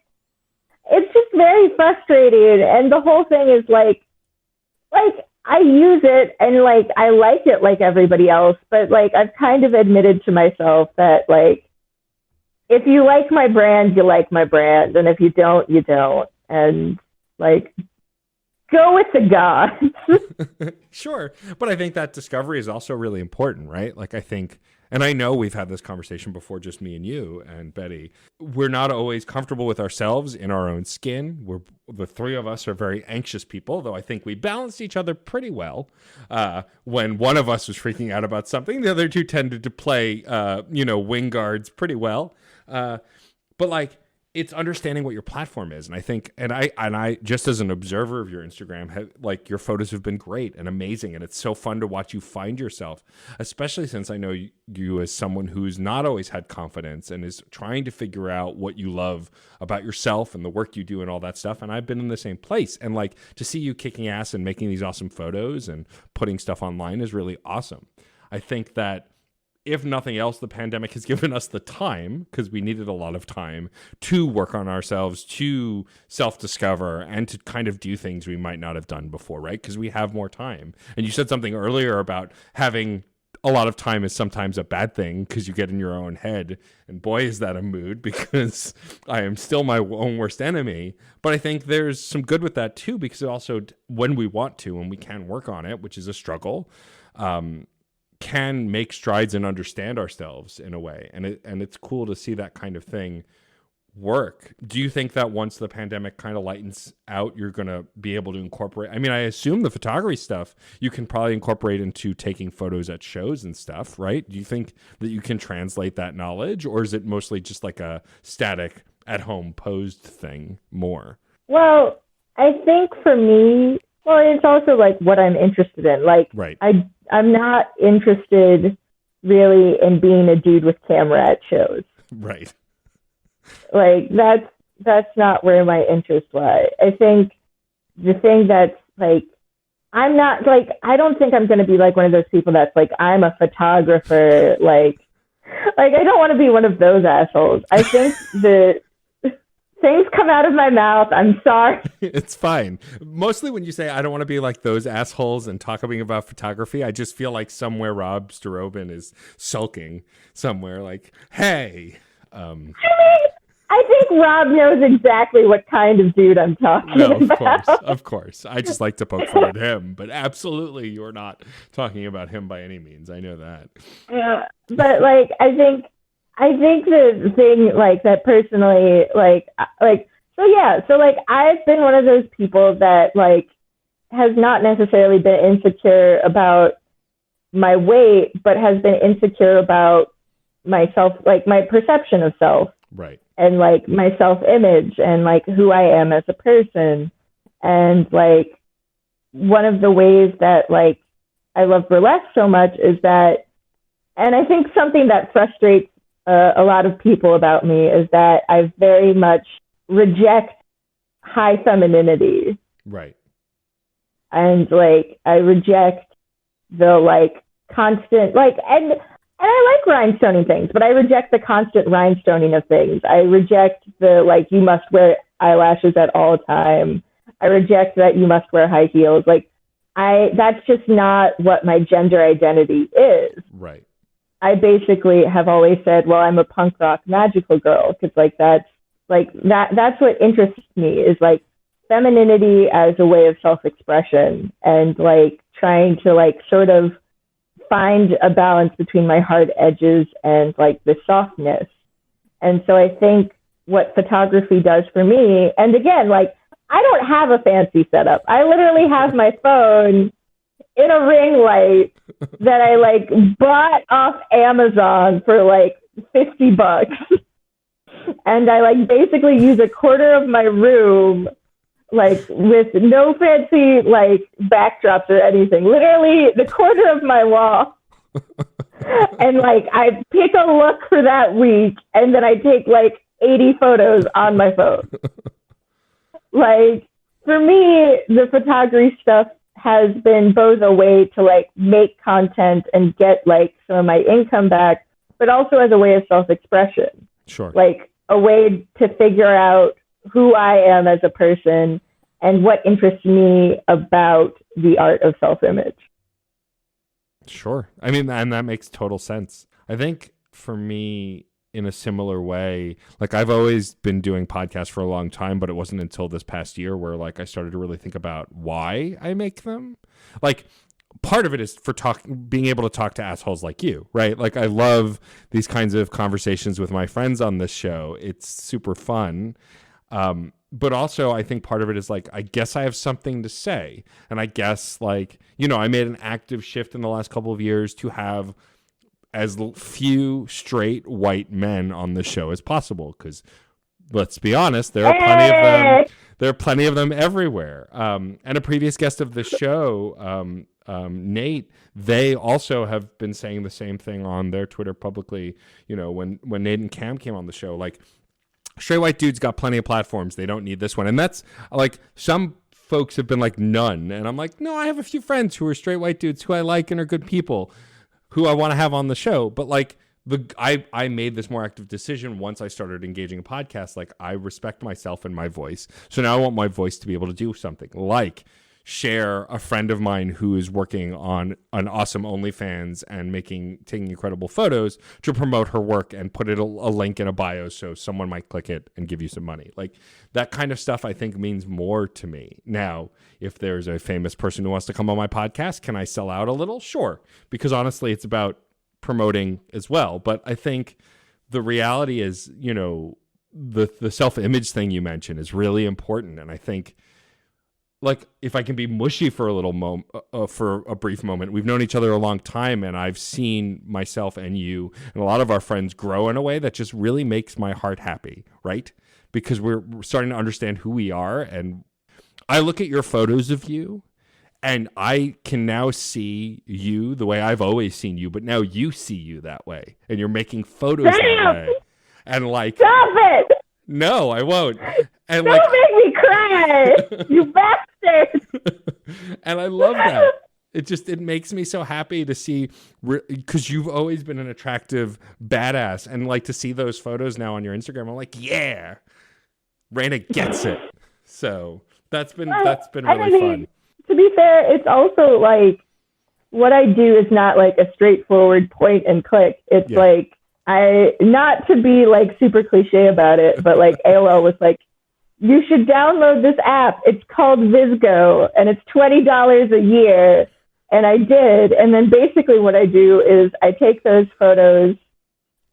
Speaker 2: it's just very frustrating. And the whole thing is, like, I use it and, like, I like it like everybody else. But, like, I've kind of admitted to myself that, like, if you like my brand, you like my brand. And if you don't, you don't. And, like, go with the gods.
Speaker 1: Sure. But I think that discovery is also really important, right? Like, I think, and I know we've had this conversation before, just me and you and Betty, we're not always comfortable with ourselves in our own skin. The three of us are very anxious people, though I think we balanced each other pretty well. When one of us was freaking out about something, the other two tended to play, wing guards pretty well. But, like, it's understanding what your platform is. And I think, and I just as an observer of your Instagram, like, your photos have been great and amazing. And it's so fun to watch you find yourself, especially since I know you as someone who's not always had confidence and is trying to figure out what you love about yourself and the work you do and all that stuff. And I've been in the same place. And, like, to see you kicking ass and making these awesome photos and putting stuff online is really awesome. I think that, if nothing else, the pandemic has given us the time, because we needed a lot of time, to work on ourselves, to self-discover, and to kind of do things we might not have done before, right? Because we have more time. And you said something earlier about having a lot of time is sometimes a bad thing because you get in your own head. And boy, is that a mood, because I am still my own worst enemy. But I think there's some good with that too, because it also, when we want to and we can work on it, which is a struggle, can make strides and understand ourselves in a way. And it's cool to see that kind of thing work. Do you think that once the pandemic kind of lightens out, you're going to be able to incorporate, I mean, I assume the photography stuff you can probably incorporate into taking photos at shows and stuff, right? Do you think that you can translate that knowledge, or is it mostly just like a static at home posed thing more?
Speaker 2: Well, I think for me, well, it's also like what I'm interested in. Like,
Speaker 1: right.
Speaker 2: I'm not interested really in being a dude with camera at shows.
Speaker 1: Right.
Speaker 2: Like, that's not where my interests lie. I think the thing that's, like, I'm not, like, I don't think I'm going to be like one of those people that's like, I'm a photographer. Like I don't want to be one of those assholes. I think Things come out of my mouth. I'm sorry.
Speaker 1: It's fine. Mostly when you say I don't want to be like those assholes and talking about photography, I just feel like somewhere Rob Starobin is sulking somewhere like, hey.
Speaker 2: I think Rob knows exactly what kind of dude I'm talking about.
Speaker 1: Of course. I just like to poke fun at him, but absolutely you're not talking about him by any means. I know that.
Speaker 2: Yeah, but like I think the thing like that personally so like I've been one of those people that like has not necessarily been insecure about my weight, but has been insecure about myself, like my perception of self.
Speaker 1: Right.
Speaker 2: And like my self-image and like who I am as a person. And like one of the ways that like I love burlesque so much is that, and I think something that frustrates a lot of people about me is that I very much reject high femininity.
Speaker 1: Right.
Speaker 2: And like I reject the like constant like and I like rhinestoning things, but I reject the constant rhinestoning of things. I reject the, like, you must wear eyelashes at all time. I reject that you must wear high heels. Like, that's just not what my gender identity is.
Speaker 1: Right.
Speaker 2: I basically have always said, well, I'm a punk rock magical girl, because, like, that's what interests me, is, like, femininity as a way of self-expression and, like, trying to, like, sort of find a balance between my hard edges and like the softness. And so I think what photography does for me, and again, like I don't have a fancy setup. I literally have my phone in a ring light that I like bought off Amazon for like $50. And I like basically use a quarter of my room like with no fancy like backdrops or anything, literally the quarter of my wall. And like I pick a look for that week and then I take like 80 photos on my phone. Like for me, the photography stuff has been both a way to like make content and get like some of my income back, but also as a way of self-expression.
Speaker 1: Sure.
Speaker 2: Like a way to figure out who I am as a person and what interests me about the art of self-image.
Speaker 1: Sure. I mean, and that makes total sense. I think for me, in a similar way, like I've always been doing podcasts for a long time, but it wasn't until this past year where like I started to really think about why I make them. Like part of it is for being able to talk to assholes like you, right? Like I love these kinds of conversations with my friends on this show. It's super fun. But also I think part of it is like, I guess I have something to say. And I guess like, you know, I made an active shift in the last couple of years to have as few straight white men on the show as possible. Because let's be honest, there are plenty of them. There are plenty of them everywhere. And a previous guest of the show, Nate, they also have been saying the same thing on their Twitter publicly. You know, when Nate and Cam came on the show, like straight white dudes got plenty of platforms. They don't need this one. And that's like some folks have been like none. And I'm like, no, I have a few friends who are straight white dudes who I like and are good people who I want to have on the show. But like I made this more active decision once I started engaging a podcast. Like I respect myself and my voice. So now I want my voice to be able to do something like share a friend of mine who is working on an awesome OnlyFans and taking incredible photos to promote her work and put a link in a bio so someone might click it and give you some money. Like that kind of stuff I think means more to me. Now, if there's a famous person who wants to come on my podcast, can I sell out a little? Sure. Because honestly, it's about promoting as well. But I think the reality is, you know, the self-image thing you mentioned is really important. And I think like if I can be mushy for a little for a brief moment, we've known each other a long time and I've seen myself and you and a lot of our friends grow in a way that just really makes my heart happy, right? Because we're starting to understand who we are. And I look at your photos of you and I can now see you the way I've always seen you, but now you see you that way and you're making photos that way. And like,
Speaker 2: stop it!
Speaker 1: No, I won't. And
Speaker 2: don't make me cry, you bastard!
Speaker 1: And I love that. It makes me so happy to see, because you've always been an attractive badass, and like to see those photos now on your Instagram. I'm like, yeah, Raina gets it. So that's been
Speaker 2: I
Speaker 1: really
Speaker 2: mean,
Speaker 1: fun.
Speaker 2: to be fair, it's also like what I do is not like a straightforward point and click. It's like I not to be like super cliche about it, but like AOL was like, you should download this app. It's called Visgo, and it's $20 a year. And I did. And then basically what I do is I take those photos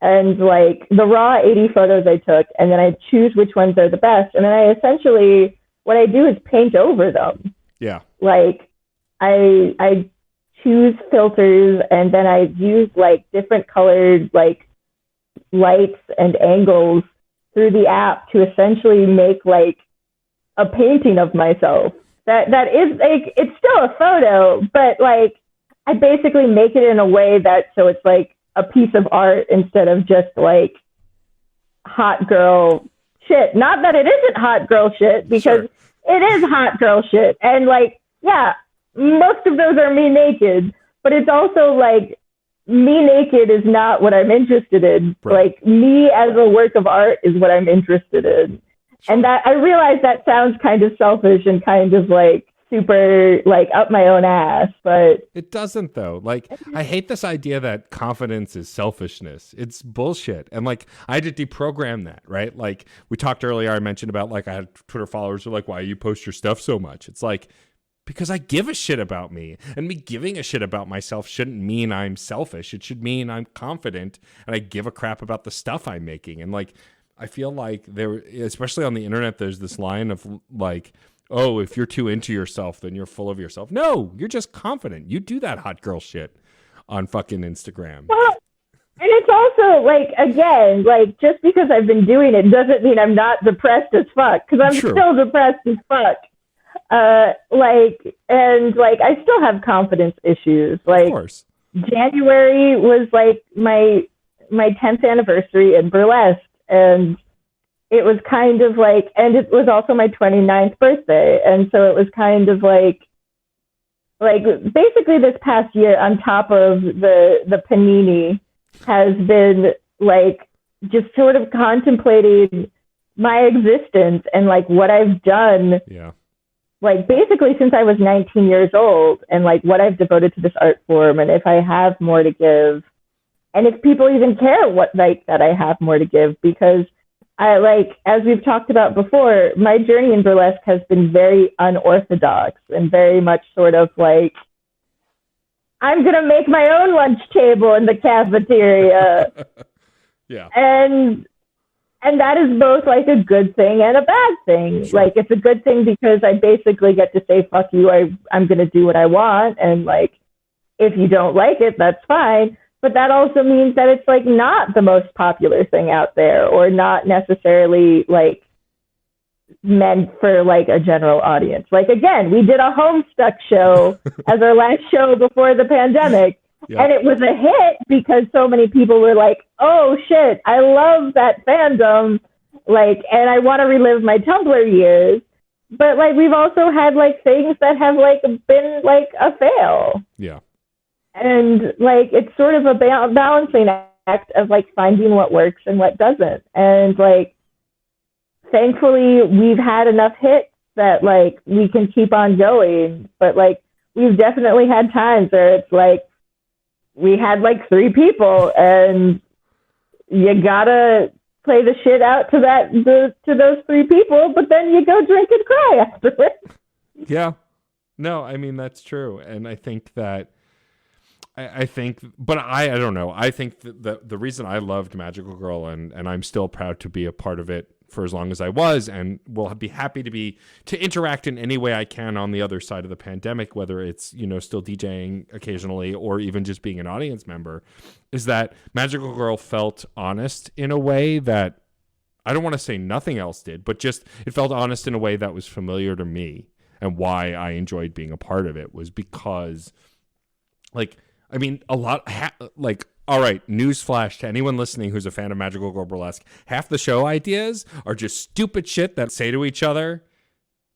Speaker 2: and like the raw 80 photos I took, and then I choose which ones are the best. And then I essentially, what I do is paint over them.
Speaker 1: Yeah.
Speaker 2: Like I choose filters, and then I use like different colored like lights and angles through the app to essentially make like a painting of myself. That is like, it's still a photo, but like I basically make it in a way that so it's like a piece of art instead of just like hot girl shit. Not that it isn't hot girl shit, because it is hot girl shit. And like, yeah, most of those are me naked, but it's also like me naked is not what I'm interested in.
Speaker 1: Right.
Speaker 2: Like me as a work of art is what I'm interested in. And that I realize that sounds kind of selfish and kind of like super like up my own ass, but
Speaker 1: it doesn't though. Like I hate this idea that confidence is selfishness. It's bullshit. And like I had to deprogram that, right? Like we talked earlier, I mentioned about like I had Twitter followers who are like, why you post your stuff so much? It's like, because I give a shit about me, and me giving a shit about myself shouldn't mean I'm selfish. It should mean I'm confident and I give a crap about the stuff I'm making. And like, I feel like there, especially on the internet, there's this line of like, oh, if you're too into yourself, then you're full of yourself. No, you're just confident. You do that hot girl shit on fucking Instagram.
Speaker 2: Well, and it's also like, again, like just because I've been doing it doesn't mean I'm not depressed as fuck, because I'm still depressed as fuck. And like I still have confidence issues. Like, of course. January was like my 10th anniversary in burlesque, and it was kind of like, and it was also my 29th birthday, and so it was kind of like basically this past year, on top of the panini, has been like just sort of contemplating my existence and like what I've done.
Speaker 1: Yeah.
Speaker 2: Like basically since I was 19 years old, and like what I've devoted to this art form, and if I have more to give, and if people even care what like that I have more to give, because I like, as we've talked about before, my journey in burlesque has been very unorthodox and very much sort of like, I'm going to make my own lunch table in the cafeteria.
Speaker 1: Yeah.
Speaker 2: And that is both like a good thing and a bad thing. Sure. Like it's a good thing because I basically get to say, fuck you, I'm going to do what I want. And like, if you don't like it, that's fine. But that also means that it's like not the most popular thing out there, or not necessarily like meant for like a general audience. Like again, we did a Homestuck show as our last show before the pandemic. Yep. And it was a hit because so many people were like, oh shit, I love that fandom. Like, and I want to relive my Tumblr years. But like, we've also had like things that have like been like a fail.
Speaker 1: Yeah.
Speaker 2: And like, it's sort of a balancing act of like finding what works and what doesn't. And like, thankfully we've had enough hits that like we can keep on going. But like, we've definitely had times where it's like, we had like 3 people, and you gotta play the shit out to to those 3 people, but then you go drink and cry afterwards.
Speaker 1: Yeah. No, I mean, that's true. And I think that, I don't know. I think that the reason I loved Magical Girl, and I'm still proud to be a part of it for as long as I was, and will be happy to interact in any way I can on the other side of the pandemic, whether it's, still DJing occasionally or even just being an audience member, is that Magical Girl felt honest in a way that I don't want to say nothing else did, but just it felt honest in a way that was familiar to me. And why I enjoyed being a part of it was because, like, I mean, a lot, all right, newsflash to anyone listening who's a fan of Magical Girl Burlesque, half the show ideas are just stupid shit that say to each other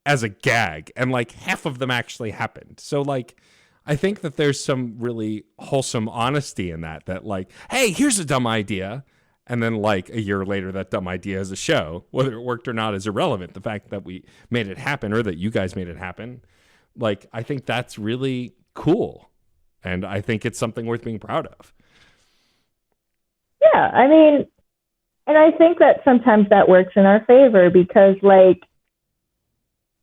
Speaker 1: as a gag, and like half of them actually happened. So like, I think that there's some really wholesome honesty in that like, hey, here's a dumb idea. And then like a year later, that dumb idea as a show, whether it worked or not, is irrelevant. The fact that we made it happen or that you guys made it happen, like, I think that's really cool. And I think it's something worth being proud of.
Speaker 2: Yeah, I mean, and I think that sometimes that works in our favor because, like,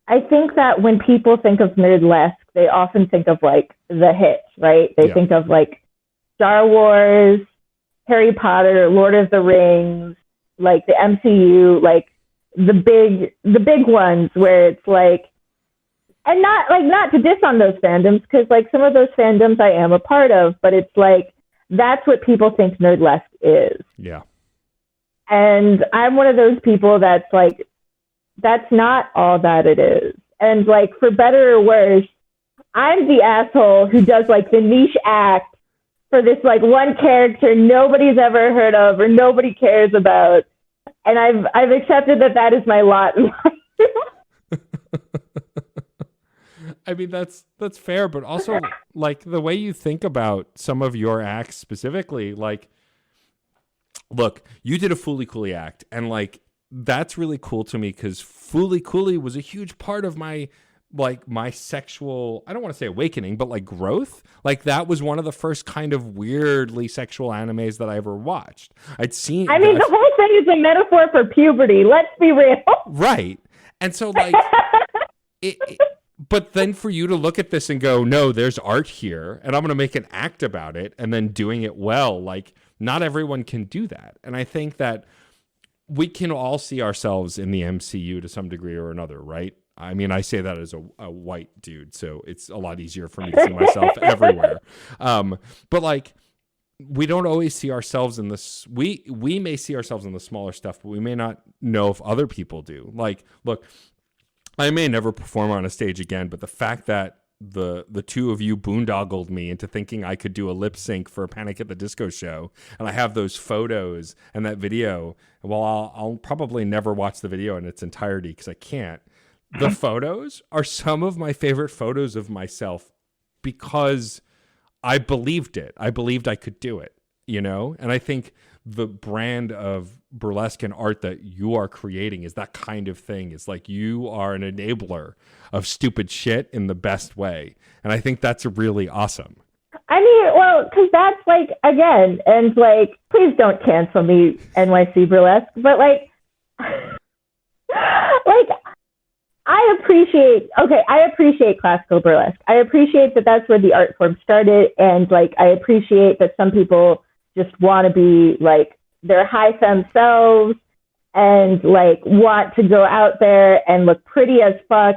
Speaker 2: I think that when people think of Nerdlesque, they often think of, like, the hits, right? They think of, like, Star Wars, Harry Potter, Lord of the Rings, like, the MCU, like, the big ones where it's, like, and not to diss on those fandoms, because, like, some of those fandoms I am a part of, but it's, like, that's what people think Nerdlesque is.
Speaker 1: Yeah.
Speaker 2: And I'm one of those people that's like, that's not all that it is. And like, for better or worse, I'm the asshole who does like the niche act for this like one character nobody's ever heard of or nobody cares about. And I've accepted that is my lot in life.
Speaker 1: I mean, that's fair, but also like the way you think about some of your acts specifically, like, look, you did a Fooly Cooly act, and like that's really cool to me because Fooly Cooly was a huge part of my sexual, I don't want to say awakening, but like growth. Like that was one of the first kind of weirdly sexual animes that I ever watched. The
Speaker 2: whole thing is a metaphor for puberty. Let's be real.
Speaker 1: Right. And so like but then for you to look at this and go, no, there's art here, and I'm going to make an act about it, and then doing it well, like not everyone can do that. And I think that we can all see ourselves in the MCU to some degree or another, right? I mean, I say that as a white dude, so it's a lot easier for me to see myself everywhere. But like, we don't always see ourselves in this. We may see ourselves in the smaller stuff, but we may not know if other people do. Like, look, I may never perform on a stage again, but the fact that the two of you boondoggled me into thinking I could do a lip sync for a Panic at the Disco show, and I have those photos and that video. Well, I'll probably never watch the video in its entirety because I can't. The photos are some of my favorite photos of myself because I believed it. I believed I could do it, you know? And I think the brand of burlesque and art that you are creating is that kind of thing. It's like you are an enabler of stupid shit in the best way. And I think that's really awesome.
Speaker 2: I mean, well, because that's like, again, and like, please don't cancel me, NYC Burlesque, but like, like, I appreciate classical burlesque. I appreciate that that's where the art form started. And like, I appreciate that some people just want to be like their high femme selves and like want to go out there and look pretty as fuck.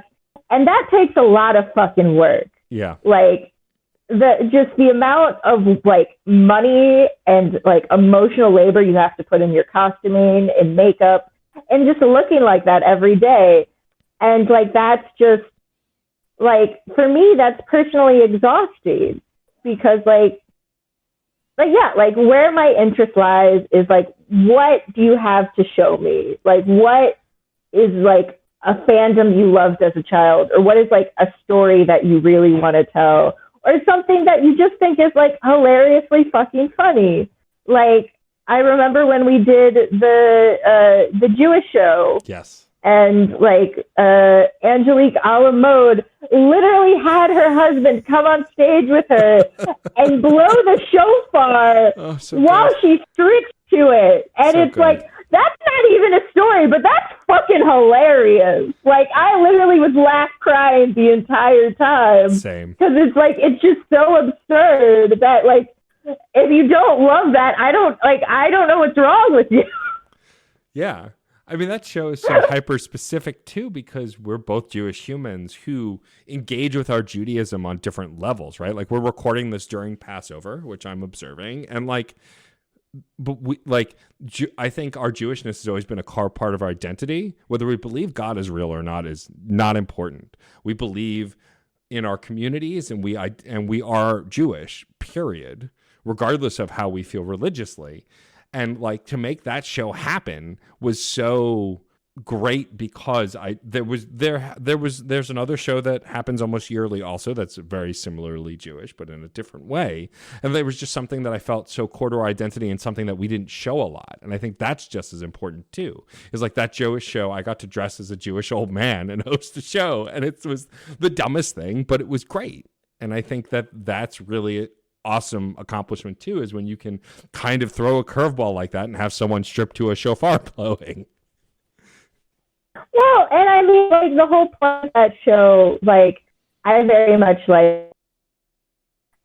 Speaker 2: And that takes a lot of fucking work.
Speaker 1: Yeah.
Speaker 2: Like the amount of like money and like emotional labor you have to put in your costuming and makeup and just looking like that every day. And like, that's just like, for me, that's personally exhausting because like, yeah, like where my interest lies is like, what do you have to show me? Like, what is like a fandom you loved as a child, or what is like a story that you really want to tell, or something that you just think is like hilariously fucking funny. Like, I remember when we did the Jewish show.
Speaker 1: Yes.
Speaker 2: And like Angelique a la mode literally had her husband come on stage with her and blow the shofar while she strips to it. And it's good. Like, that's not even a story, but that's fucking hilarious. Like, I literally was laugh crying the entire time.
Speaker 1: Same.
Speaker 2: Because it's like, it's just so absurd that like, if you don't love that, I don't know what's wrong with you.
Speaker 1: Yeah. I mean, that show is so hyper specific too, because we're both Jewish humans who engage with our Judaism on different levels, right? Like, we're recording this during Passover, which I'm observing. And like, but we like, I think our Jewishness has always been a core part of our identity. Whether we believe God is real or not is not important. We believe in our communities and we are Jewish, period, regardless of how we feel religiously. And like, to make that show happen was so great because there's another show that happens almost yearly also that's very similarly Jewish but in a different way, and there was just something that I felt so core to our identity and something that we didn't show a lot, and I think that's just as important too. Is like that Jewish show, I got to dress as a Jewish old man and host the show, and it was the dumbest thing, but it was great. And I think that that's really awesome accomplishment too, is when you can kind of throw a curveball like that and have someone stripped to a shofar blowing.
Speaker 2: Well, and I mean, like, the whole point of that show, like, I very much like,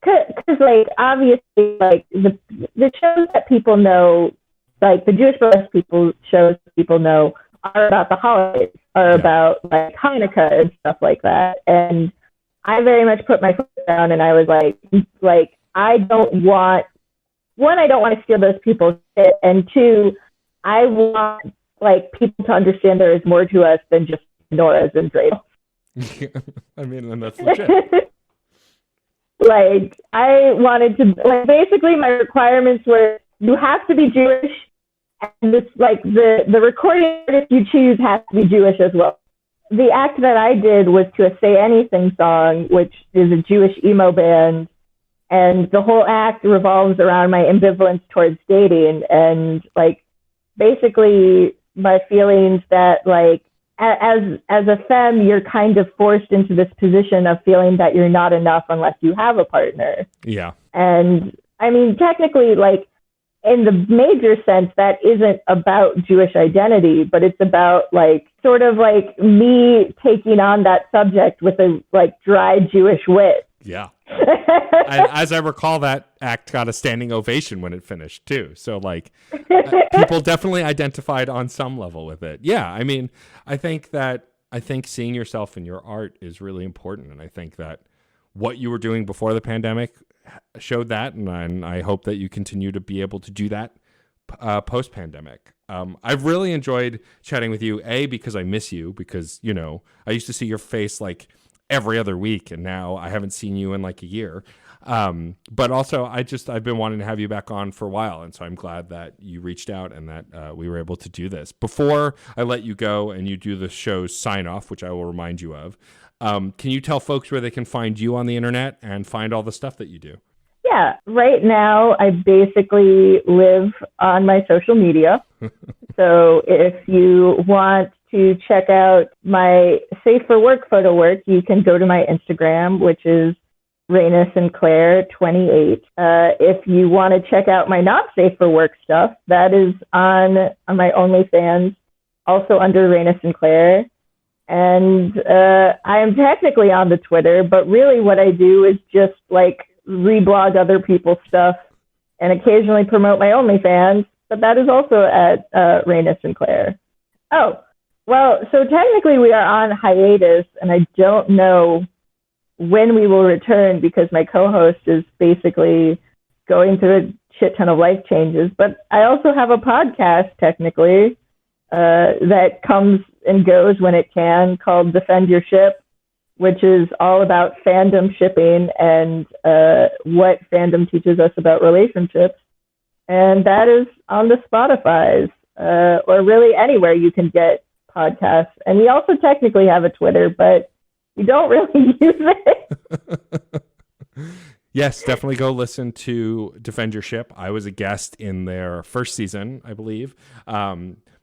Speaker 2: because, like, obviously, like, the shows that people know, like, the Jewish burlesque shows people know are about the holidays, are about, like, Hanukkah and stuff like that. And I very much put my foot down, and I was like, I don't want to steal those people's shit, and two, I want, like, people to understand there is more to us than just Noras and dreidels.
Speaker 1: Yeah, I mean, and that's legit.
Speaker 2: Like, I wanted to, like, basically my requirements were, you have to be Jewish, and this, like, the recording artist you choose has to be Jewish as well. The act that I did was to a Say Anything song, which is a Jewish emo band, and the whole act revolves around my ambivalence towards dating, and, like, basically my feelings that, like, as a femme, you're kind of forced into this position of feeling that you're not enough unless you have a partner.
Speaker 1: Yeah.
Speaker 2: And I mean, technically, like, in the major sense, that isn't about Jewish identity, but it's about, like, sort of like me taking on that subject with a, like, dry Jewish wit.
Speaker 1: Yeah. As I recall, that act got a standing ovation when it finished too. So, like, people definitely identified on some level with it. Yeah. I mean, I think seeing yourself in your art is really important. And I think that what you were doing before the pandemic showed that. And I hope that you continue to be able to do that post pandemic. I've really enjoyed chatting with you, because I miss you, because, you know, I used to see your face like every other week, and now I haven't seen you in like a year. But also I've been wanting to have you back on for a while. And so I'm glad that you reached out and that we were able to do this. Before I let you go and you do the show's sign off, which I will remind you of, can you tell folks where they can find you on the internet and find all the stuff that you do?
Speaker 2: Yeah, right now I basically live on my social media. So if you want to check out my Safe for Work photo work, you can go to my Instagram, which is Raina Sinclair 28. If you want to check out my not Safe for Work stuff, that is on my OnlyFans, also under Raina Sinclair. And I am technically on the Twitter, but really what I do is just, like, reblog other people's stuff and occasionally promote my OnlyFans, but that is also at Raina Sinclair. Oh, well, so technically we are on hiatus, and I don't know when we will return because my co-host is basically going through a shit ton of life changes. But I also have a podcast, technically, that comes and goes when it can, called Defend Your Ship, which is all about fandom shipping and what fandom teaches us about relationships. And that is on the Spotify's, or really anywhere you can get podcasts. And we also technically have a Twitter, but we don't really use it.
Speaker 1: Yes, definitely go listen to Defend Your Ship. I was a guest in their first season, I believe,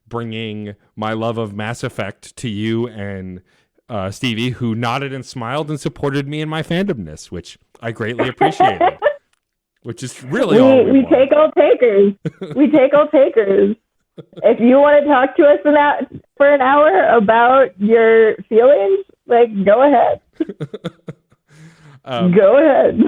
Speaker 1: bringing my love of Mass Effect to you and Stevie, who nodded and smiled and supported me in my fandomness, which I greatly appreciated. Which is really all we want.
Speaker 2: Take all takers. We take all takers. If you want to talk to us for an hour about your feelings, like, go ahead. Go ahead.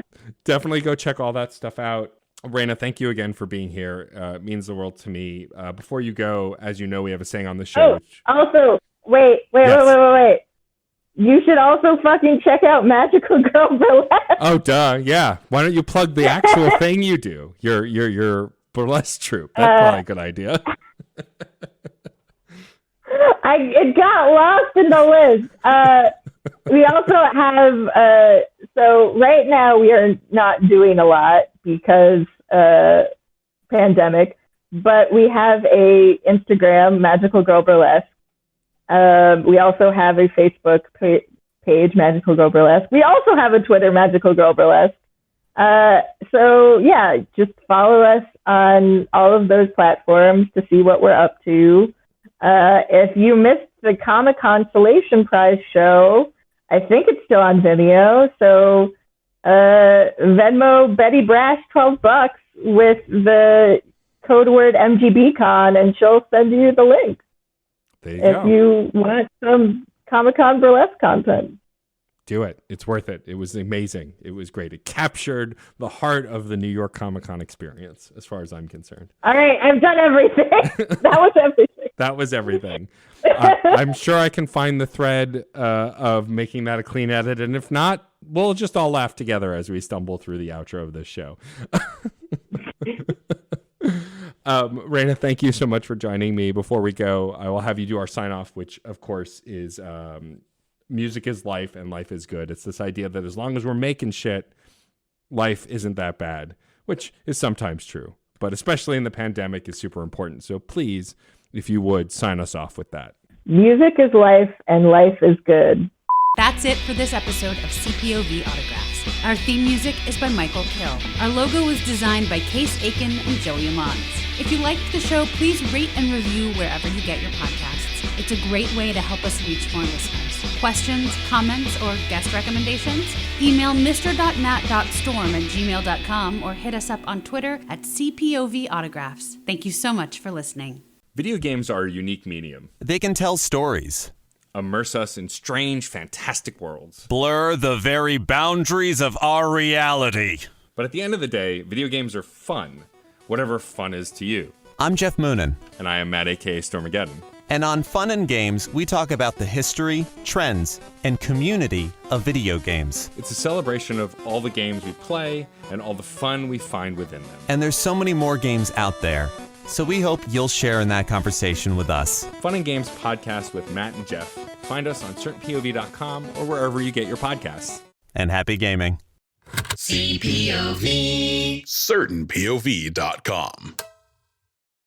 Speaker 1: Definitely go check all that stuff out. Raina, thank you again for being here. It means the world to me. Before you go, as you know, we have a saying on the show.
Speaker 2: Also, wait. You should also fucking check out Magical Girl Burlesque.
Speaker 1: Oh, duh. Yeah. Why don't you plug the actual thing you do? Your burlesque troupe. That's probably a good idea.
Speaker 2: It got lost in the list. We also have, so right now we are not doing a lot because pandemic, but we have a Instagram, Magical Girl Burlesque, We also have a Facebook page, Magical Girl Burlesque. We also have a Twitter, Magical Girl Burlesque. So yeah, just follow us on all of those platforms to see what we're up to. If you missed the Comic Consolation Prize show, I think it's still on Vimeo. So Venmo Betty Brash $12 with the code word MGBCon, and she'll send you the link.
Speaker 1: There you go.
Speaker 2: If you want some Comic-Con burlesque content.
Speaker 1: Do it. It's worth it. It was amazing. It was great. It captured the heart of the New York Comic-Con experience, as far as I'm concerned.
Speaker 2: All right, I've done everything. That was everything.
Speaker 1: That was everything. I'm sure I can find the thread of making that a clean edit, and if not, we'll just all laugh together as we stumble through the outro of this show. Raina, thank you so much for joining me. Before we go, I will have you do our sign-off, which, of course, is music is life and life is good. It's this idea that as long as we're making shit, life isn't that bad, which is sometimes true, but especially in the pandemic is super important. So please, if you would, sign us off with that.
Speaker 2: Music is life and life is good.
Speaker 3: That's it for this episode of CPOV Autographs. Our theme music is by Michael Kill. Our logo was designed by Case Aiken and Joey Amons. If you liked the show, please rate and review wherever you get your podcasts. It's a great way to help us reach more listeners. Questions, comments, or guest recommendations? Email mr.nat.storm@gmail.com or hit us up on Twitter at CPOV Autographs. Thank you so much for listening.
Speaker 1: Video games are a unique medium.
Speaker 4: They can tell stories,
Speaker 1: Immerse us in strange, fantastic worlds.
Speaker 4: blur the very boundaries of our reality.
Speaker 1: But at the end of the day, video games are fun, whatever fun is to you.
Speaker 4: I'm Jeff Moonen,
Speaker 1: And I am Matt, a.k.a. Stormageddon.
Speaker 4: and on Fun and Games, we talk about the history, trends, and community of video games.
Speaker 1: It's a celebration of all the games we play and all the fun we find within them.
Speaker 4: And there's so many more games out there, so we hope you'll share in that conversation with us.
Speaker 1: Fun and Games podcast with Matt and Jeff. Find us on certainpov.com or wherever you get your podcasts.
Speaker 4: And happy gaming.
Speaker 5: CPOV. CertainPOV.com.